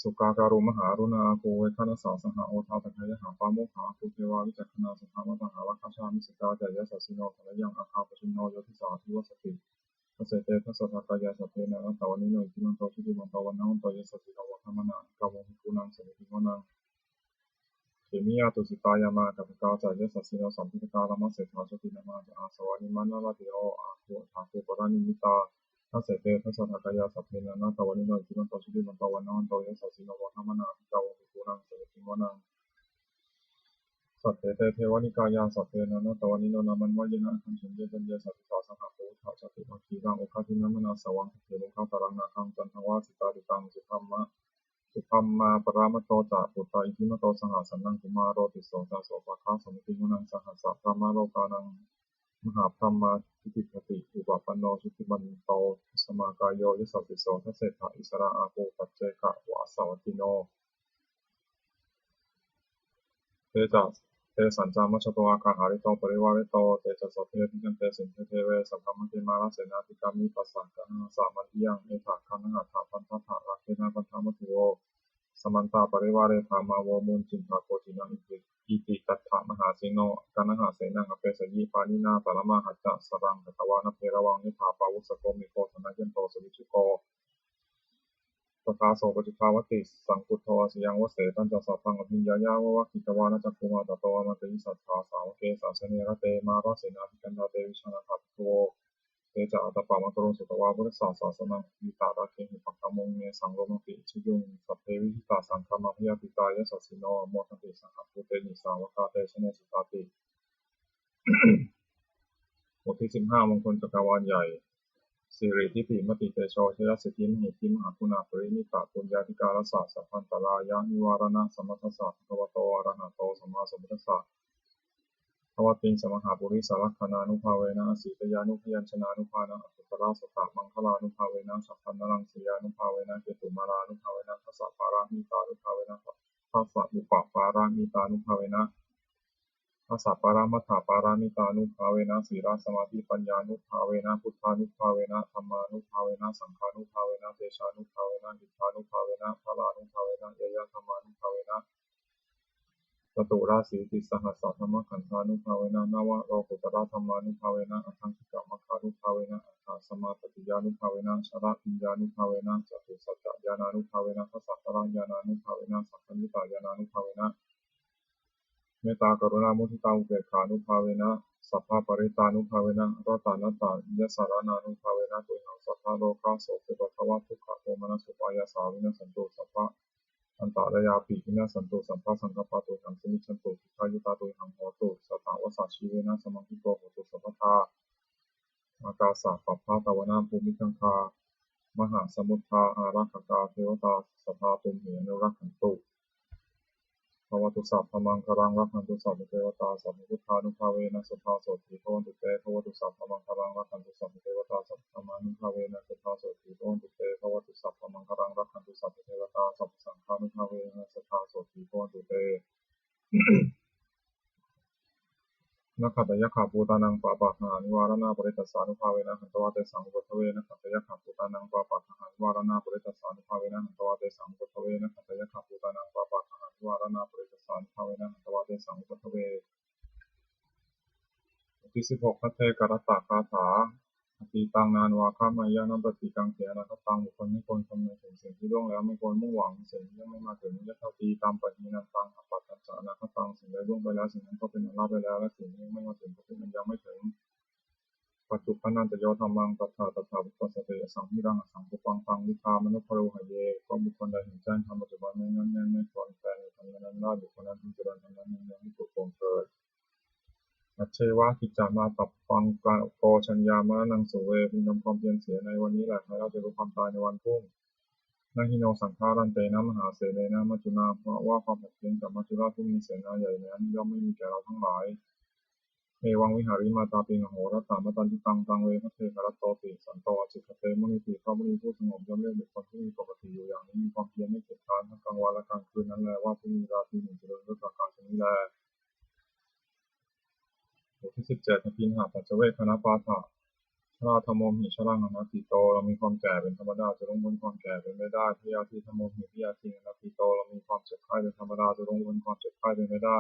สุกาการุมหารุณาโกเวคานัสสะสหโอทาตถายหาปาโมขาภูเทวาวิจักขณาสภามตหาราคาชามิสิกาจายสัสสิโนภรยังอาคาปชุนโนโยทิสาทิวสติทัสเสเตทัสสะทากายาสัพเพนังตวานิโนอิทิมันโตชุติมันโตวันนันโตยัสสิโนโมทัมมานาภิกาวงภิกขุนังสมิติงวนังเขมิยาตุสิตายามากัปกาจายสัสสิโนสัมพิตกาลมัสเสธาชตินามาจอาสวานิมันนาลติโรอาคูปรานิมิตา ทัสเสเตทัสสะทากายาสัพเพนานาตวานิโนอิทิมันโตชิริมันโตวันนวันโตยสัสสิโนวะธรรมนาภิกาวะภิกขุนังเสติวนังสัตเตเตเทวานิกายาสัพเพนานาตวานิโนนามันวายนะคันฉุนเยตันเยสัตติสาสังหะโภชาชติภคีรังโอคาทินัมมนาสวังเทมุขตารังนาคังจันทวาสิตาติตังสุธรรมาปรามโตจะปุตตาอิทิมโตสหสันนังกุมารโรติโสตาโสภคะสมิติมุนังสหัสสะพระมาโลกานังมหาพรหมาทิฏฐิคติอุปปันโนสุติมันโตสมากายโยยสัสสิโสทัสเสถะอิสระอาโปปัจเจกะวะสาวัตติโนเตจัสเตสัญจามัชโตอาคาหาริโตปริวาริโตเตจัสสพเพทิกันเตสินเทเวสัพพะมะเทมาราเสนาธิกามิปัสสะกะนะสามัญญังเอถาคันหะถาพันทถารักเทนะปัฏฐามัตโวสมันตาปริวาเรธามาโวมุนจินทาโกจินังอิติตัตถะมหาเสโนกนหาเสนังอเปสยิปานินาปรมาหัจจะสรังกตวานเพระวังนิถาปาวุสโกมิโกธนายันโตสวิชุโกปทาโสปจิภาวติสังกุทโทอสยังวเสตันจะสัพพังอภิญญายาวะกิตวานะจักขุมาตโตอมตยิสัทธาสาวเกสาสเนระเตมาราเสนาภิกันตาเตวิชนาภัตโตเตจะอัตตปามะตโรสุตวาพุทธศาสสนังวิตาราเคหิปักขมงเนสังโรมติชิยุงสัพเพวิหิตาสังฆมาพยาปิตายสัสสิโนโมทันติสังฆปุเตนิสาวกาเตชเนสุตาติบทที่15มงคลจักรวาลใหญ่สิริทิฏฐิมติเตโชชยสิทธิมหิทธิมหาคุณาปรินิตาปุญญาธิการสสะสัพพันตรายะนิวารณะสมัทสสะภควโตอรหะโตสัมมาสัมพุทธัสสะภวติงสมหาปุริสารคณานุภาเวนะอสิตยานุพยัญชนะนุภานะอัตตราสตะมังคลานุภาเวนะสัพพันนรังสียานุภาเวนะเกตุมารานุภาเวนะทัสสะปารามิตานุภาเวนะทัสสะบุปปารามิตานุภาเวนะอาสัพปารามัฏฐปารามิตานุภาเวนะศีลสมาธิปัญญานุภาเวนะพุทธานุภาเวนะธรรมานุภาเวนะสังฆานุภาเวนะเตชานุภาเวนะอิทธานุภาเวนะพลานุภาเวนะเยยะธรรมานุภาเวนะจตุราสีติสหัสสะธรรมขันธานุภาเวนะนวโรกุตระธรรมานุภาเวนะอัฏฐังคิกะมัคคานุภาเวนะอัฏฐสมาปฏิยานุภาเวนะชระปิญญานุภาเวนะจตุสัจจญาณานุภาเวนะทัสสะตรังญาณานุภาเวนะสัพพัญญุตายานานุภาเวนะเมตตากรุณามุทิตาอุเบกขานุภาเวนะสัพพะปริตานุภาเวนะรัตานัตตายสารนานุภาเวนะตุหังสัพพะโลกาโสภะคะวะทุกขโทมนัสสุปายาสาวินัสสันตุสัพพะอันตารยาปิวินัสสันตุสัพพะสังฆปะตุหังสมิจฉันตุทิฆายุตาตุหังโหตุสัทธาวสัชชีเวนะสมังคิโกโหตุสัพพทาอากาสะปัพพะตวนาภูมิคังคามหาสมุทธาอารักขกาเทวตาสัพพะตุมเหนุรักขันตุภวตุสัพพมังคลังรักขันตุสัพพเทวตาสัพพพุทธานุภาเวนะสุภาโสติภวันตุเตภวตุสัพพมังคลังรักขันตุสัพพเทวตาสัพพธรรมานุภาเวนะสุภาโสติภวันตุเตภวตุสัพพมังคลังรักขันตุสัพพเทวตาสัพพสังฆานุภาเวนะสุภาโสติภวันตุเตนักขัตยะขาปูตานังปะปะหานิวารณาปริตสานุภาเวนะหันตวาเตสังอุปทเวนะขัตยะขาปูตานังปะปะหานิวารณาปริตสานุภาเวนะหันตวาเตสังอุปทเวนะขัตยะขาปูตานังปะปะหานิวารณาปริตสานุภาเวนะหันตวาเตสังอุปทเวที่16พัทเทกรัตตาคาถาอตีตังนานวาคามายานัมปติกังเถนะทัตตังบุคคลไม่ควรคำนึงถึงสิ่งที่ล่วงแล้วไม่ควรมุ่งหวังสิ่งที่ยังไม่มาถึงยะถาตีตามปฏินันตังอปัตตัญจานะทัตตังสิ่งใดล่วงไปแล้วสิ่งนั้นก็เป็นอันลาไปแล้วและสิ่งที่ยังไม่มาถึงก็เป็นอันยังไม่ถึงปัจจุบันนันตโยธรรมังตถาบุคคลสติสังหิรังอสังคุปังตังวิชามนุภโรหะเยก็บุคคลใดเห็นแจ้งธรรมปัจจุบันไม่งั้นไม่ควรแปลงทำนั้นได้บุคคลนั้นจึงเจริญธรรมนั้นยังไม่ถูกโกงเกิดอัจเชวะกิจจามาตับฟังกาโกชัญญามะนังสุเวพึงทำความเพียรเสียในวันนี้แหละให้เราจะรู้ความตายในวันพรุ่งนาหิโนสังฆารันเตนะมหาเสเนนะมัจจุนาเพราะว่าความเพียรกับมัจจุราชผู้มีเสนาใหญ่นั้นย่อมไม่มีแก่เราทั้งหลายเอวังวิหาริมาตาปิงโหรัตตามตันติตังตังเวพระเทกรัตโตติสันโตจิตเตมุนิติพระมุนีผู้สงบย่อมเรียกบุคคลที่มีปกติอยู่อย่างนี้มีความเพียรไม่เกียจคร้านทั้งกลางวันและกลางคืนนั้นแลว่าผู้มีราตรีหนึ่งเจริญด้วยประการชนี้แลบทที่17อภินหาปัจเจเวคณปาฐะชราธรรมโมหิชรังอนัตติโตเรามีความแก่เป็นธรรมดาจะลงบนความแก่เป็นไม่ได้พยาธิธรรมโมหิพยาธิอนัตติโตเรามีความเจ็บไข้เป็นธรรมดาจะลงบนความเจ็บไข้เป็นไม่ได้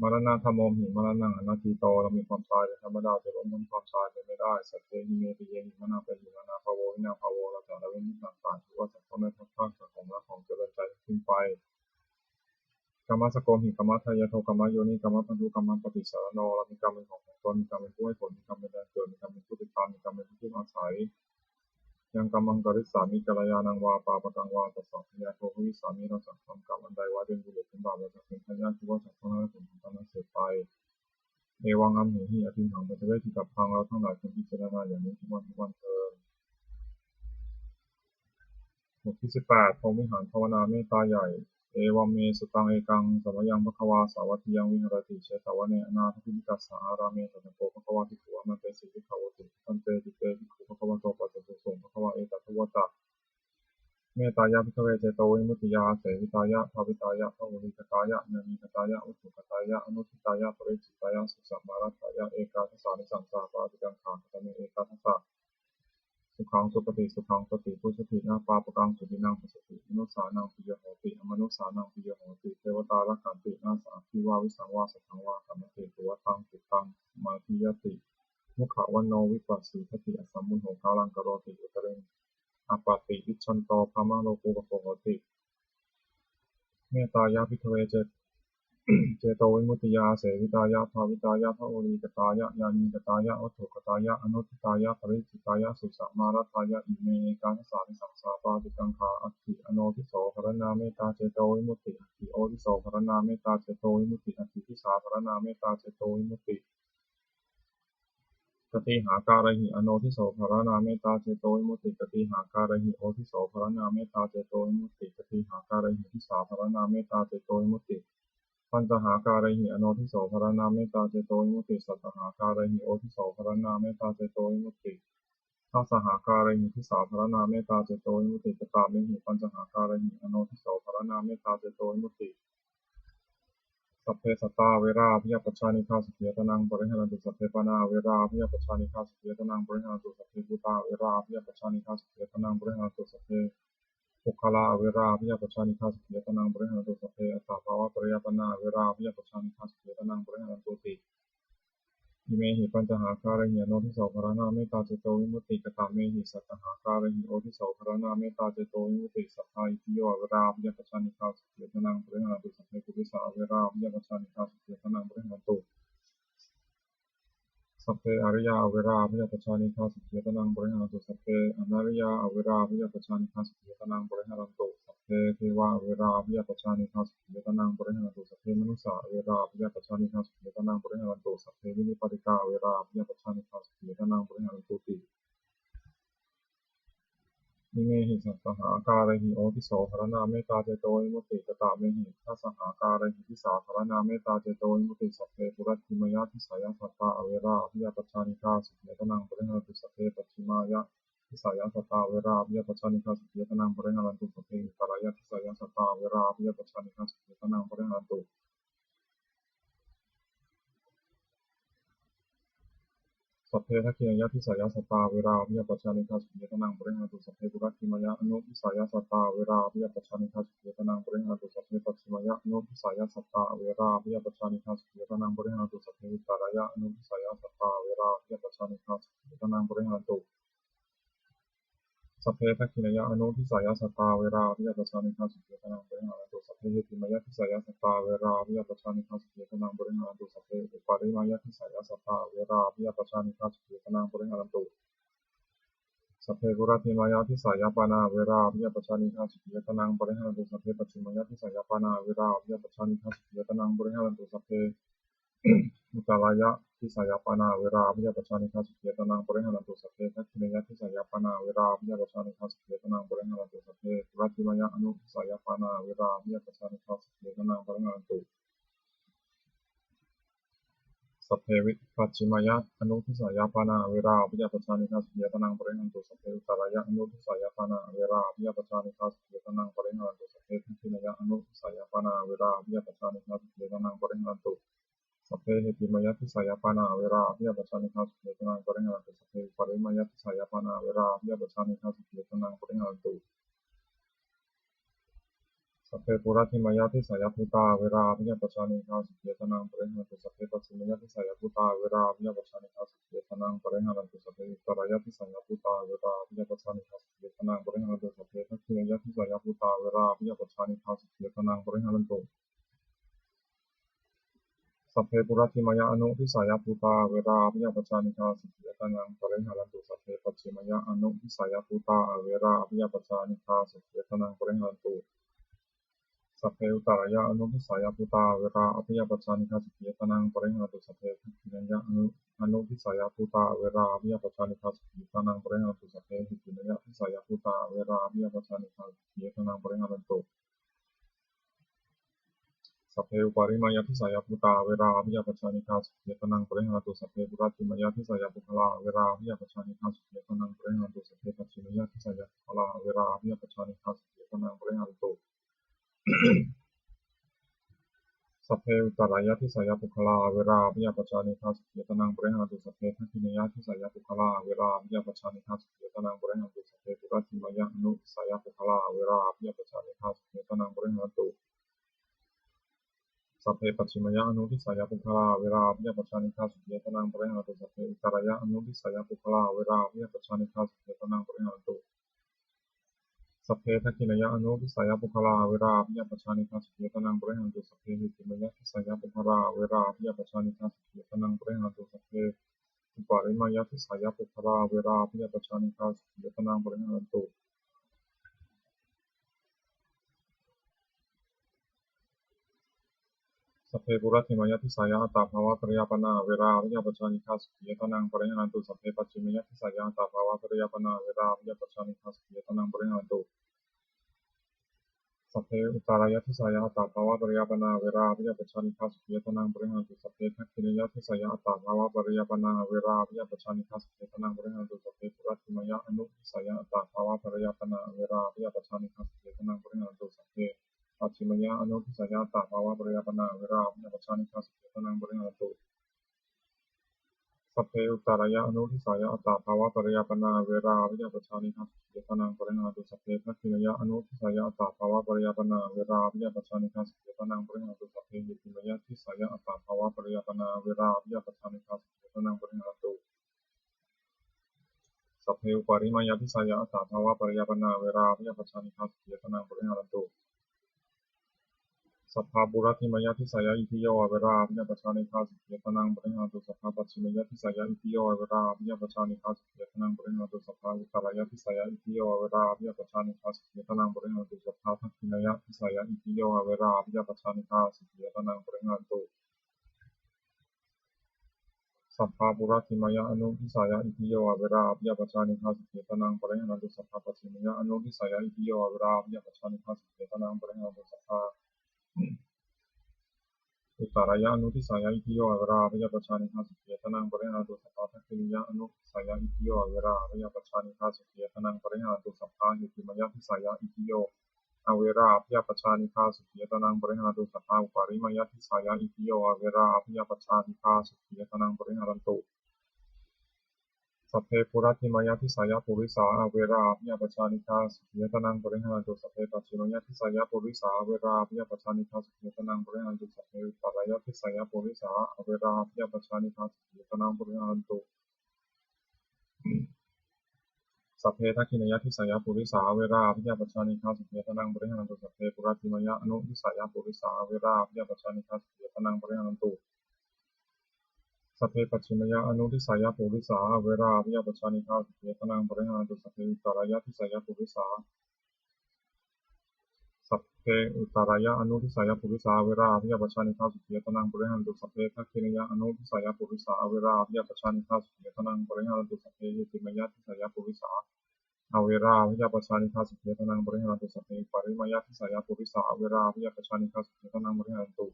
มรณะธรรมโมหิมรณังอนัตติโตเรามีความตายเป็นธรรมดาจะลงบนความตายเป็นไม่ได้สัจเจหิเมติเยหิมนาเปหิมนาภโววินาภโวเราจะละเว้นต่างๆที่ว่าจากพ่อแม่พัดพรากจากของรักของเจริญใจขึ้นไปกรรมสโกมหิกรรมทายาโทกรรมโยนิกรรมพันธุกรรมปฏิสารโนเรามีกรรมเป็นของตนมีกรรมเป็นผู้ให้ผลมีกรรมเป็นแดนเกิดมีกรรมเป็นผู้ติดตามมีกรรมเป็นผู้อาศัย ยังกัมมังกริสามิกัลยาณังวาปาปกังวาตัสสะพยาโทภวิสามิเราจะทำกรรมอันใดว่าเป็นบุญหรือเป็นบาปเราจะเป็นพยานที่ว่าจะต้องให้ผลของกรรมนั้นเสียไปเอวังอัมเหหิอภิมหังปัจเจเวทิกับพังเราทั้งหลายควรพิจารณาอย่างนี้ทุกวันเถิดบทที่18พรหมวิหารภาวนาเมตตาใหญ่เอวัมเมสุตังเอกังสัมยังภควาสาวัตยังวิหรติเชตวะเนอนาถปิณิกัสสาอาราเมตตะโกภควาทิขุอมันเตสิวิภาวติตันเตติเตทิขุภควะโตปัจจุสงภควาเอตัทวตะเมตตายะพิทเวเจโตวิมุตติยาเสวิตายะภาวิตายะภวริกตายะเนมิกตายะอุทุกตายะอนุทิตายะปริจิตายะสุสัมมารัตตายะเอกาทัสสานิสังสาปาติกังขาตเมเอกาทัสสะสุขังสุปฏิสุขังปฏิพุชตินาปาปกังสุตินังปัสสติมนุสานังปิยโหติอมนุสานังปิยโหติเทวตาลักขันตินาสาทิวาวิสังวาสังวากัมมติตุวตังสุตังมาทิยติมุขวันโนวิปัสสิทติอสัมมุโหกาลังกโรติอุตเรนอปาติวิชันโตภามะโลกุปโภโหติเมตตายะพิทเวเจ เจโตวิมุตติยาเสวิตายะภาวิตายะภวรีกตายะญาณีกตายะวัตถุกตายะอนุทิตายะปริจิตายะสุสัมมารัตตายะอิเมกาทัสสานิสังสาปาติกังคาอัตถิอโนทิโสภรณาเมตตาเจโตวิมุตติอัตถิโอทิโสภรณาเมตตาเจโตวิมุตติอัตถิทิสาภรณาเมตตาเจโตวิมุตติกติหาการหิอโนทิโสภรณาเมตตาเจโตวิมุตติกติหาการหิโอทิโสภรณาเมตตาเจโตวิมุตติกติหาการหิทิสาภรณาเมตตาเจโตวิมุตติปัญจหาการหิอโนทิโสภรณาเมตตาเจโตวิมุตติสัตตหาการหิโอทิโสภรณาเมตตาเจโตวิมุตติทัสสหาการหิทิสาภรณาเมตตาเจโตวิมุตติกตาเมหิปัญจหาการหิอโนทิโสภรณาเมตตาเจโตวิมุตติสัพเพสัตตาเวราภิยปัชชานิฆาสุขียตนังปริหารันตุสัพเพปานาเวราภิยปัชชานิฆาสุขียตนังปริหารันตุสัพเพภูตาเวราภิยปัชชานิฆาสุขียตนังปริหารันตุสัพเพปุคคลาเวราภิยปัชชานิฆาสุขียตนังปริหารันตุสัพเพอัตตาภาวะปริยปนาเวราภิยปัชชานิฆาสุขียตนังปริหารันตุติอิเมหิปัญจหาการหิอโนทิโสภรณาเมตตาเจโตวิมุตติกตาเมหิสัตตหาการหิโอทิโสภรณาเมตตาเจโตวิมุตติสัพพาอิทิโยเวราภิยปัชชานิฆาสุขียตนังปริหารันตุสัพเพปุริสาเวราภิยปัชชานิฆาสุขียตนังปริหารันตุสัพเพอริยาอเวราภิยปัชชานิฆาสุขียตนังปริหารันตุสัพเพอนาริยาอเวราภิยปัชชานิฆาสุขียตนังปริหารันตุสัพเพเทวาอเวราภิยปัชชานิฆาสุขียตนังปริหารันตุสัพเพมนุสสาอเวราภิยปัชชานิฆาสุขียตนังปริหารันตุสัพเพวินิปติกาอเวราภิยปัชชานิฆาสุขียตนังปริหารันตุตินิเมหิสัตตหาการหิโอทิโสภรณาเมตตาเจโตวิมุตติกตาเมหิทัสสหาการหิทิสาภรณาเมตตาเจโตวิมุตติสัพเพปุรัตถิมยะทิสายสัตตาอเวราภิยปัชชานิฆาสุขียตนังปริหารันตุสัพเพปัจฉิมายะทิสายสัตตาอเวราภิยปัชชานิฆาสุขียตนังปริหารันตุสัพเพวิปารายะทิสายสัตตาอเวราภิยปัชชานิฆาสุขียตนังปริหารันตุสัพเพทัคคินายะทิสายสัตตาเวราภิยปัชชานิฆาสุขียตนังปริหารันตุสัพเพปุรัตถิมายะอนุทิสายสัตตาเวราภิยปัชชานิฆาสุขียตนังปริหารันตุสัพเพปัจฉิมายะอนุทิสายสัตตาเวราภิยปัชชานิฆาสุขียตนังปริหารันตุสัพเพวิปารายะอนุทิสายสัตตาเวราภิยปัชชานิฆาสุขียตนังปริหารันตุสัพเพทัคคินายะอนุทิสายสัตตาเวราภิยปัชชานิฆาสุขียตนังปริหารันตุสัพเพหิติมายะทิสายสัตตาเวราภิยปัชชานิฆาสุขียตนังปริหารันตุสัพเพอุปาริมายะทิสายสัตตาเวราภิยปัชชานิฆาสุขียตนังปริหารันตุสัพเพปุระติมายาทิสายปานาเวราภิยปัชชานิฆาสุขียตนังปริหารันตุสัพเพปัจฉิมายาทิสายปานาเวราภิยปัชชานิฆาสุขียตนังปริหารันตุสัพเพมุตตารายะทิสายปานาเวราภิยปัชชานิฆาสุขียตนังปริหารันตุสัพเพทัคขินายะทิสายปานาเวราภิยปัชชานิฆาสุขียตนังปริหารันตุสัพเพปุระติมายะอนุทิสายปานาเวราภิยปัชชานิฆาสุขียตนังปริหารันตุสัพเพวิปัจฉิมายะอนุทิสายปานาเวราภิยปัชชานิฆาสุขียตนังปริหารันตุสัพเพอุตตรายะอนุทิสายปานาเวราภิยปัชชานิฆาสุขียตนังปริหารันตุสัพเพทัคขินายะอนุทิสายปานาเวราภิยปัชชานิฆาสุขียตนังปริหารันตุสัพเพเหติมายะทิสายปานาเวราภิยปัชชานิฆาสุขียตนังปริหารันตุสัพเพปริมายะทิสายปานาเวราภิยปัชชานิฆาสุขียตนังปริหารันตุสัพเพปุระติมายะทิสายภูตาเวราภิยปัชชานิฆาสุขียตนังปริหารันตุสัพเพปัจฉิมยะทิสายภูตาเวราภิยปัชชานิฆาสุขียตนังปริหารันตุสัพเพวิตรายะทิสายภูตาเวราภิยปัชชานิฆาสุขียตนังปริหารันตุสัพเพทัคขินายะทิสายภูตาเวราภิยปัชชานิฆาสุขียตนังปริหารันตุ สัพเพปุระติมยะอนุทิสายภูตาเวราอภิยปัจจานิกาสิกขิยตนังปริหารันตุสัพเพปัจฉิมยะอนุทิสายภูตาเวราอภิยปัจจานิกาสิกขิยตนังปริหารันตุสัพเพอุตารยะอนุทิสายภูตาเวราอภิยปัจจานิกาสิกขิยตนังปริหารันตุสัพเพทัคขินยะอนุทิสายภูตาเวราอภิยปัจจานิกาสิกขิยตนังปริหารันตุสัพเพหิคินยะทิสายภูตาเวราอภิยปัจจานิกาสิกขิยตนังปริหารันตุสัพเพอุปาริมายทิสายภูตาเวราอภิยปัจจานิกาสุขียตนังปริหาตุสัพเพปุราติมายทิสายภูคลาเวราอภิยปัจจานิกาสุขียตนังปริหาตุสัพเพปัจฉิมยทิสายภูคลาเวราอภิยปัจจานิกาสุขียตนังปริหาตุสัพเพอุตรายทิสายภูคลาเวราอภิยปัจจานิกาสุขียตนังปริหาตุสัพเพทัคขินยทิสายภูคลาเวราอภิยปัจจานิกาสุขียตนังปริหาตุสัพเพปุราติมายอนุทิสายภูคลาเวราอภิยปัจจานิกาสุขียตนังปริหาตุสัพเพปัจฉิมยะอนุทิสายภูคลาเวราอภิยปัจจานิกาสุขียตนังปริหาตุสัพเพอุตรายะอนุทิสายภูคลาเวราอภิยปัจจานิกาสุขียตนังปริหาตุสัพเพทัคขินยะอนุทิสายภูคลาเวราอภิยปัจจานิกาสุขียตนังปริหาตุสัพเพหิติมยะทิสายภูคลาเวราอภิยปัจจานิกาสุขียตนังปริหาตุสัพเพอุปาริมายทิสายภูคลาเวราอภิยปัจจานิกาสุขียตนังปริหาตุสัพเพปุระติมยทิสายอัตตาภาวะปริยปนาเวราอภิยปัจจานิกาสุขียตนังปริหาตุสัพเพปัจฉิมยทิสายอัตตาภาวะปริยปนาเวราอภิยปัจจานิกาสุขียตนังปริหาตุสัพเพอุตารายทิสายอัตตาภาวะปริยปนาเวราอภิยปัจจานิกาสุขียตนังปริหาตุสัพเพทัคขินยทิสายอัตตาภาวะปริยปนาเวราอภิยปัจจานิกาสุขียตนังปริหาตุสัพเพปุระติมยอนุทิสายอัตตาภาวะปริยปนาเวราอภิยปัจจานิกาสุขียตนังปริหาตุสัพเพปัจฉิมยอนุทิสายอัตตาภาวะปริยปนาเวราอภิยปัจจานิกาสุขียตนังปริหาตุสัพเพอุตารายะอนุทิสายะอัตตาภาวะปริยปนาเวราอภิยปัจจานิทัสสิยตนังปริหาตุสัพเพทัคขินยะอนุทิสายะอัตตาภาวะปริยปนาเวราอภิยปัจจานิทัสสิยตนังปริหาตุสัพเพหิติมยะทิสายะอัตตาภาวะปริยปนาเวราอภิยปัจจานิทัสสิยตนังปริหาตุสัพเพอุปาริมายทิสายะอัตตาภาวะปริยปนาเวราอภิยปัจจานิทัสสิยตนังปริหาตุสัพพะบุรัติมยทิสายะอิทิโยเวราอภิยปัจจานิกาสุขียตนังปริหาตุสัพพะปัจฉิมยทิสายะอิทิโยเวราอภิยปัจจานิกาสุขียตนังปริหาตุสัพพะอุตารายทิสายะอิทิโยเวราอภิยปัจจานิกาสุขียตนังปริหาตุสัพพะทัคขินยทิสายะอิทิโยเวราอภิยปัจจานิกาสุขียตนังปริหาตุสัพพะบุรัติมยอนุทิสายะอิทิโยเวราอภิยปัจจานิกาสุขียตนังปริหาตุสัพพะปัจฉิมยอนุทิสายะอิทิโยเวราอภิยปัจจานิกาสุขียตนังปริหาตุสัพพะอุตารายานุทิสายาอิทิโยเวราอภิยปัจจานิฆาสุขียตนังปริหาตุสัพพะทัคขินยอนุทิสายาอิทิโยเวราอภิยปัจจานิฆาสุขียตนังปริหาตุสัพพะหิติมยทิสายาอิทิโยอเวราอภิยปัจจานิฆาสุขียตนังปริหาตุสัพพะอุปาริมยทิสายาอิทิโยอเวราอภิยปัจจานิฆาสุขียตนังปริหารันตุสัพเพปุระติมยทิสายาปุริสาอเวราอภิยปัจจานิฆาสุขียตนังปริหาตุสัพเพปัจฉิมยทิสายาปุริสาอเวราอภิยปัจจานิฆาสุขียตนังปริหาตุสัพเพอุปารายทิสายาปุริสาอเวราอภิยปัจจานิฆาสุขียตนังปริหารันตุสัพเพทัคขินยทิสายาปุริสาเวราอภิยปัจจานิฆาสุขียตนังปริหารันตุสัพเพปุระติมยอนุทิสายาปุริสาเวราอภิยปัจจานิฆาสุขียตนังปริหารันตุสัพเพปัจฉิมยอนุทิสายาปุริสาเวราอภิยปัจจานิฆาสุขียตนังปริหารันตุสัพเพอุตารายทิสายาปุริสาสัพเพอุตารายะอนุทิสายปุริสาเวราอภิยปัจจานิฆาสุขียตนังปริหารันตุสัพเพทัคขินยอนุทิสายปุริสาเวราอภิยปัจจานิฆาสุขียตนังปริหารันตุสัพเพหิติมยทิสายปุริสาอเวราอภิยปัจจานิฆาสุขียตนังปริหารันตุสัพเพปริมยทิสายปุริสาอเวราอภิยปัจจานิฆาสุขียตนังปริหารันตุ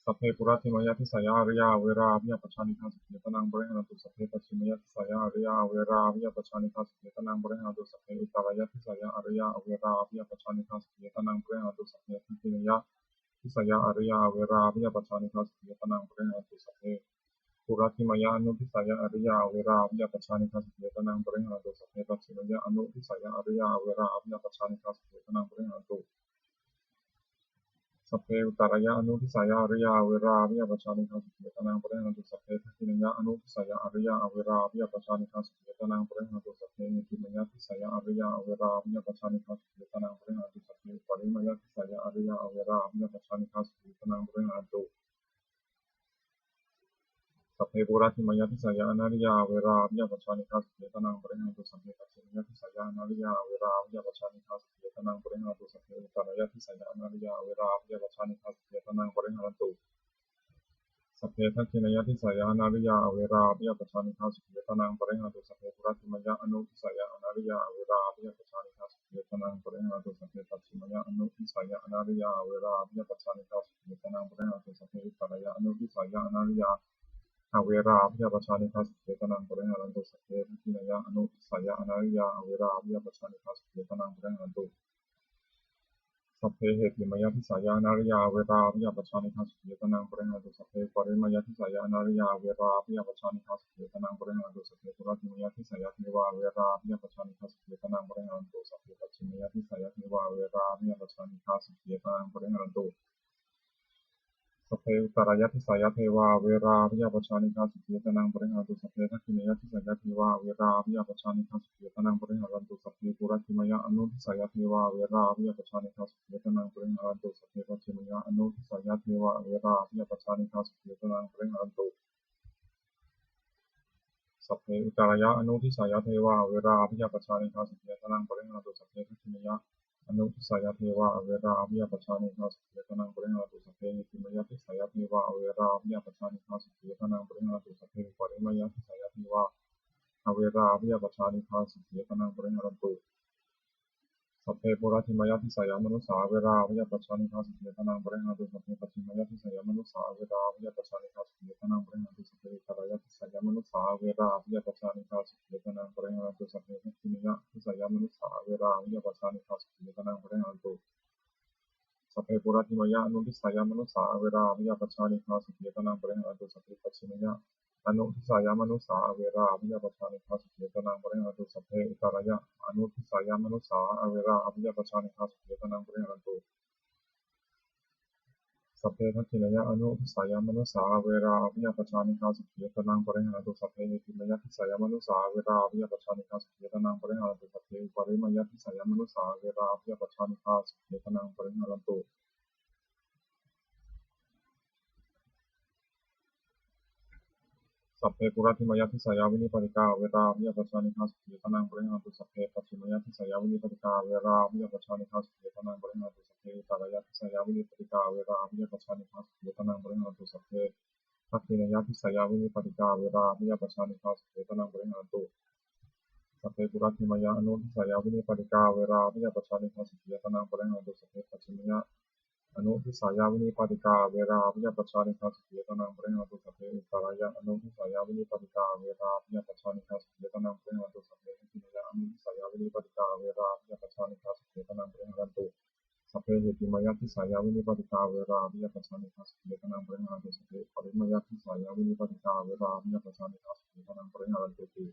สัพเพปุระติมยทิสายาอริยาเวราอภิยปัจจานิฆาสุขียตนังปริหารันตุสัพเพปัจฉิมยทิสายาอริยาเวราอภิยปัจจานิฆาสุขียตนังปริหารันตุสัพเพอุตารายทิสายาอริยาเวราอภิยปัจจานิฆาสุขียตนังปริหารันตุสัพเพทัคขินยทิสายาอริยาเวราอภิยปัจจานิฆาสุขียตนังปริหารันตุสัพเพปุระติมยานุทิสายาอริยาเวราอภิยปัจจานิฆาสุขียตนังปริหารันตุสัพเพปัจฉิมยานุทิสายาอริยาเวราอภิยปัจจานิฆาสุขียตนังปริหารันตุสัพเพอุตารยะอนุทิสายาอริยาเวราอภิยปัจจานิฆาสุขียตนังปริหารันตุสัพเพทัคขินยะอนุทิสายาอริยาเวราอภิยปัจจานิฆาสุขียตนังปริหารันตุสัพเพนิติมยทิสายาอริยาเวราอภิยปัจจานิฆาสุขียตนังปริหารันตุสัพเพปริมยทิสายาอริยาเวราอภิยปัจจานิฆาสุขียตนังปริหารันตุ สัพเพปุราธิมยทิสายาอนาริยาเวราวิยาปัจจานิฆาสุขียตนังปริหาตุสัพเพปัจฉิมยทิสายาอนาริยาเวราวิยาปัจจานิฆาสุขียตนังปริหาตุสัพเพอุตตรายทิสายาอนาริยาเวราวิยาปัจจานิฆาสุขียตนังปริหาตุสัพเพทัคขินายทิสายาอนาริยาเวราวิยาปัจจานิฆาสุขียตนังปริหาตุสัพเพปุราธิมยอนุทิสายาอนาริยาเวราวิยาปัจจานิฆาสุขียตนังปริหาตุสัพเพปัจฉิมยอนุทิสายาอนาริยาเวราวิยาปัจจานิฆาสุขียตนังปริหาตุสัพเพอุตตรายอนุทิสายาอนาริยาเวราวิยาปัจจานิฆาสุขียตนังปริหาตุสัพเพทัคขินายอนุทิสายาอนาริยาเวราวิยาปัจจานิฆาสุขียตนังปริหาตุสัพเพเหติมยทิสายานาริยาเวราวิยาปัจจานิฆาสุขียตนังปริหาตุสัพเพปริมยทิสายานาริยาเวราวิยาปัจจานิฆาสุขียตนังปริหาตุสัพเพปุราติมยทิสายาเทวาเวราวิยาปัจจานิฆาสุขียตนังปริหาตุสัพเพปัจฉิมยทิสายาเทวาเวราวิยาปัจจานิฆาสุขียตนังปริหาตุสัพเพอุตตรายทิสายาเทวาเวราวิยาปัจจานิฆาสุขียตนังปริหาตุสัพเพทัคขินายทิสายาเทวาเวราวิยาปัจจานิฆาสุขียตนังปริหาตุสัพเพปุราติมยอนุทิสายาเทวาเวราวิยาปัจจานิฆาสุขียตนังปริหาตุสัพเพปัจฉิมยอนุทิสายาเทวาเวราวิยาปัจจานิฆาสุขียตนังปริหาตุสัพเพอุตตรายอนุทิสายาเทวาเวราวิยาปัจจานิฆาสุขียตนังปริหาตุสัพเพทัคขินายอนุทิสายาเทวาเวราวิยาปัจจานิฆาสุขียตนังปริหาตุสัพเพหิติมยทิสายาเทวาเวราวิยาปัจจานิฆาสุขียตนังปริหาตุสัพเพปริมยทิสายาเทวาเวราวิยาปัจจานิฆาสุขียตนังปริหาตุสัพเพปุราธิมยทิสายามนุสาเวราวิยาปัจจานิฆาสุขียตนังปริหาตุสัพเพปัจฉิมยทิสายามนุสาเวราวิยาปัจจานิฆาสุขียตนังปริหาตุสัพเพอุตตรายทิสายามนุสาเวราวิยาปัจจานิฆาสุขียตนังปริหาตุสัพเพทัคขินายทิสายามนุสาเวราวิยาปัจจานิฆาสุขียตนังปริหาตุสัพเพปุราธิมยอนุทิสายามนุสาเวราวิยาปัจจานิฆาสุขียตนังปริหาตุสัพเพปัจฉิมยอนุทิสายามนุสาเวราวิยาปัจจานิฆาสุขียตนังปริหาตุสัพเพอุตตรายอนุทิสายามนุสาเวราวิยาปัจจานิฆาสุขียตนังปริหาตุสัพเพทัคขินายอนุทิสายามนุสาเวราวิยาปัจจานิฆาสุขียตนังปริหาตุสัพเพหิติมยทิสายามนุสาเวราวิยาปัจจานิฆาสุขียตนังปริหาตุสัพเพปริมยทิสายามนุสาเวราวิยาปัจจานิฆาสุขียตนังปริหาตุสัพเพปุราธิมยทิสายาวินิปติกาเวราวิยาปัจจานิฆาสุขียตนังปริหาตุสัพเพปัจฉิมยทิสายาวินิปติกาเวราวิยาปัจจานิฆาสุขียตนังปริหาตุสัพเพอุตตรายทิสายาวินิปติกาเวราวิยาปัจจานิฆาสุขียตนังปริหาตุสัพเพทัคขินายทิสายาวินิปติกาเวราวิยาปัจจานิฆาสุขียตนังปริหาตุสัพเพปุราธิมยอนุทิสายาวินิปติกาเวราวิยาปัจจานิฆาสุขียตนังปริหาตุสัพเพปัจฉิมยอนุทิสายาวินิปติกาเวราวิยาปัจจานิฆาสุขียตนังปริหาตุสัพเพอุตตรายอนุทิสายาวินิปติกาเวราวิยาปัจจานิฆาสุขียตนังปริหาตุสัพเพหิติมยอนุทิสายาวินิปติกาเวราวิยาปัจจานิฆาสุขียตนังปริหาตุสัพเพหิติมยทิสายาวินิปติกาเวราวิยาปัจจานิฆาสุขียตนังปริหาตุสัพเพปริมยทิสายาวินิปติกาเวราวิยาปัจจานิฆาสุขียตนังปริหาตุ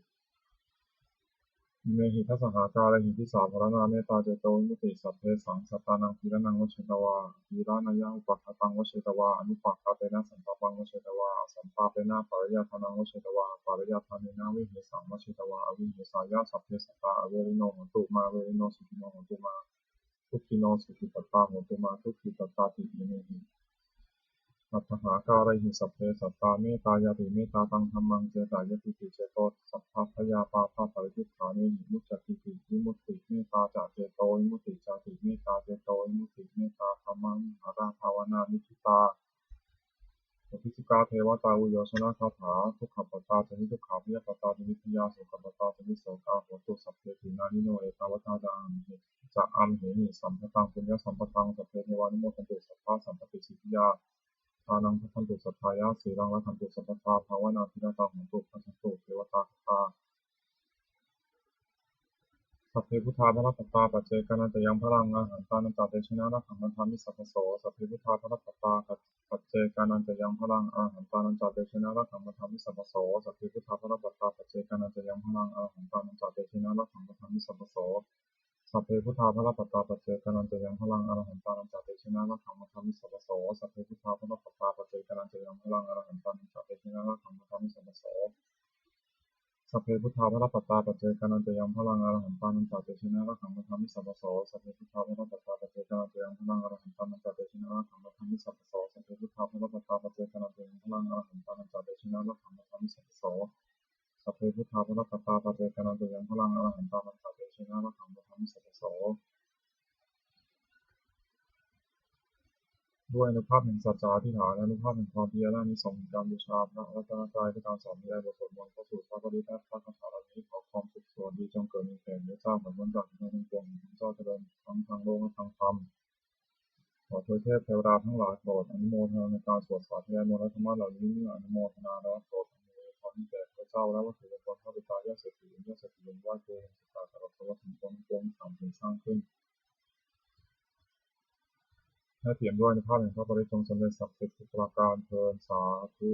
เมหิทัสสหากาลหิทิสาภรณาเมตตาเจโตวิมุตติสัพเพสังสัตตานังทีระนังวเชตวาทีระนายะอุปคตังวเชตวาอนุปักขะเตนะสันตปังวเชตวาสันตาเปนะปริยาทานังวเชตวาปริยาทานินาวิเหสังวเชตวาอวิเหสายะสัพเพสัตตาอเวริโนโหตุมาเวริโนสุขิโนโหตุมาทุกขิโนสุขิตตาโหตุมาทุกขิตตาติอิเมหิ อัตถหาการหิสัพเพสัตตาเมตตายาติเมตตาตังธัมมังเจตายติติเจโตสัพพพยาปาทาปริยุทธานิมุจจติติวิมุตติเมตตาจาเจโตวิมุตติจาติเมตตาเจโตวิมุตติเมตตาธัมมังหาราภาวนานิชิตาอภิสุกาเทวตาอุโยชนะคาถาทุกขปตาสนิทุกขาพิยปตาสนิพยาสุขปตาสนิโสกาโหตุสัพเพตินานิโนเอตาวตาจามหิจะอัมเหนิสัมปตังปุญญสัมปตังสัพเพเทวานิโมทันตุสัพพะสัมปติสิทธิยา ทานังพันตุสัทธายาสีรังละขันตุสัพพะภาวนาทินาตังหันตุพันตุเทวตาคาสัพเพพุทธาภรตตาปัจเจกนันตยังพลังอาหารตานันตาเตชนะระขังมันธามิสัพพโสสัพเพพุทธาภรตตาปัจเจกนันตยังพลังอาหารตานันตาเตชนะระขังมันธามิสัพพโสสัพเพพุทธาภรตตาปัจเจกนันตยังพลังอาหารตานันตาเตชนะระขังมันธามิสัพพโสสัพเพพุทธาภรตตาปัจเจกนันตยังพลังอาหารตานันตาเตชนะระขังมันธามิสัพพโสสัพเพพุทธาภรตตาปัจเจกนันตยังพลังอาหารตานันตาเตชนะระขังมันธามิสัพพโส สัพเพพุทธาภรปัตตาปัจเจกนันตยังพลังอรหันตานันตาเตชินะระขังมัทามิสัพพโสสัพเพพุทธาภรปัตตาปัจเจกนันตยังพลังอรหันตานันตาเตชินะระขังมัทามิสัพพโสสัพ พพุทธาพระพัตตาปเจกนาเตยังพลังอรหันตานันจาเดชินาละขังธรรมิสัพโสสัพเพพุทธาพระพัตตาปเจกนาเตยังพลังอรหันตานันจาเดชินาละขังธรรมิสัพโสด้วยอนุภาพแห่งสัจจะอธิษฐานและอนุภาพแห่งความเพียรและอานิสงส์แห่งการบูชาพระรัตนตรัยด้วยการสอนได้บทสวดมนต์พระสูตรพระปริยัติพระคาถาเหล่านี้ขอความสุขสวัสดีจงเกิดมีแก่พระเจ้าแผ่นดินจากในทั้งปวงพระเจ้าเจริญทั้งทางโลกและทางธรรมขอเทวเทพเทวดาทั้งหลายโปรดอนุโมทนาในการสวดสาธยายมนต์และธรรมะเหล่านี้เมื่ออนุโมทนาแล้วโปรดอำนวยพรให้แก่พระเจ้าและวัตถุมงคลพระบิดายาเศรษฐียาเศรษฐีไหว้ครูศึกษาตลอดวัตถุมงคลปวงสามถึงสร้างขึ้นให้เปี่ยมด้วยอนุภาพแห่งพระบริจงสำเร็จศักดิ์สิทธิ์ทุกประการเทอญสาธุ